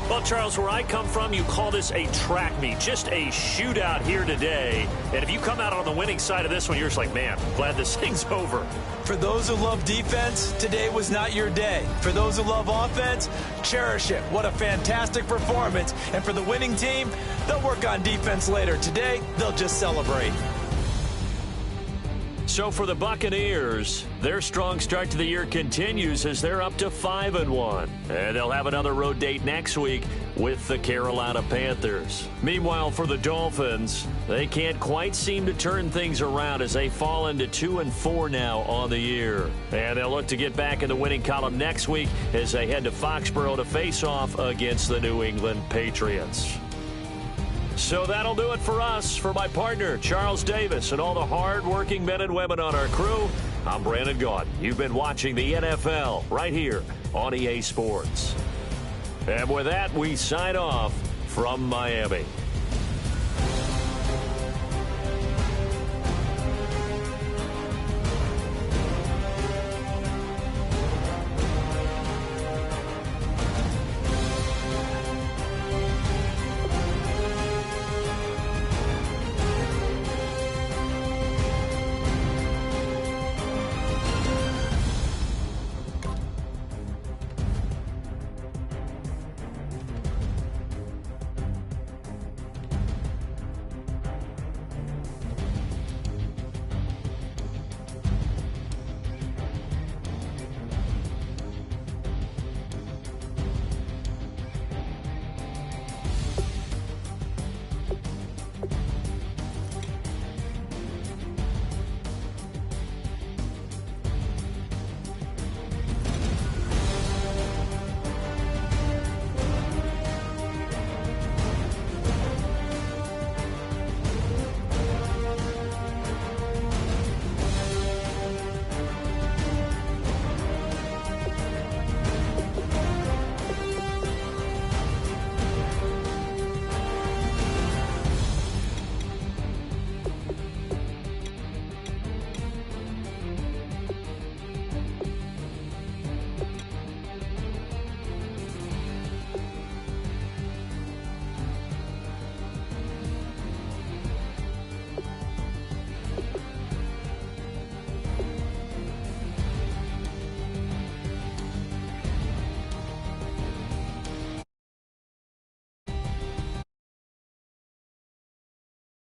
Well, Charles, where I come from, you call this a track meet, just a shootout here today. And if you come out on the winning side of this one, you're just like, man, glad this thing's over. For those who love defense, today was not your day. For those who love offense, cherish it. What a fantastic performance. And for the winning team, they'll work on defense later. Today, they'll just celebrate. So for the Buccaneers, their strong start to the year continues as they're up to 5-1. And they'll have another road date next week with the Carolina Panthers. Meanwhile, for the Dolphins, they can't quite seem to turn things around as they fall into 2-4 now on the year. And they'll look to get back in the winning column next week as they head to Foxborough to face off against the New England Patriots. So that'll do it for us. For my partner, Charles Davis, and all the hard-working men and women on our crew, I'm Brandon Gaudin. You've been watching the NFL right here on EA Sports. And with that, we sign off from Miami.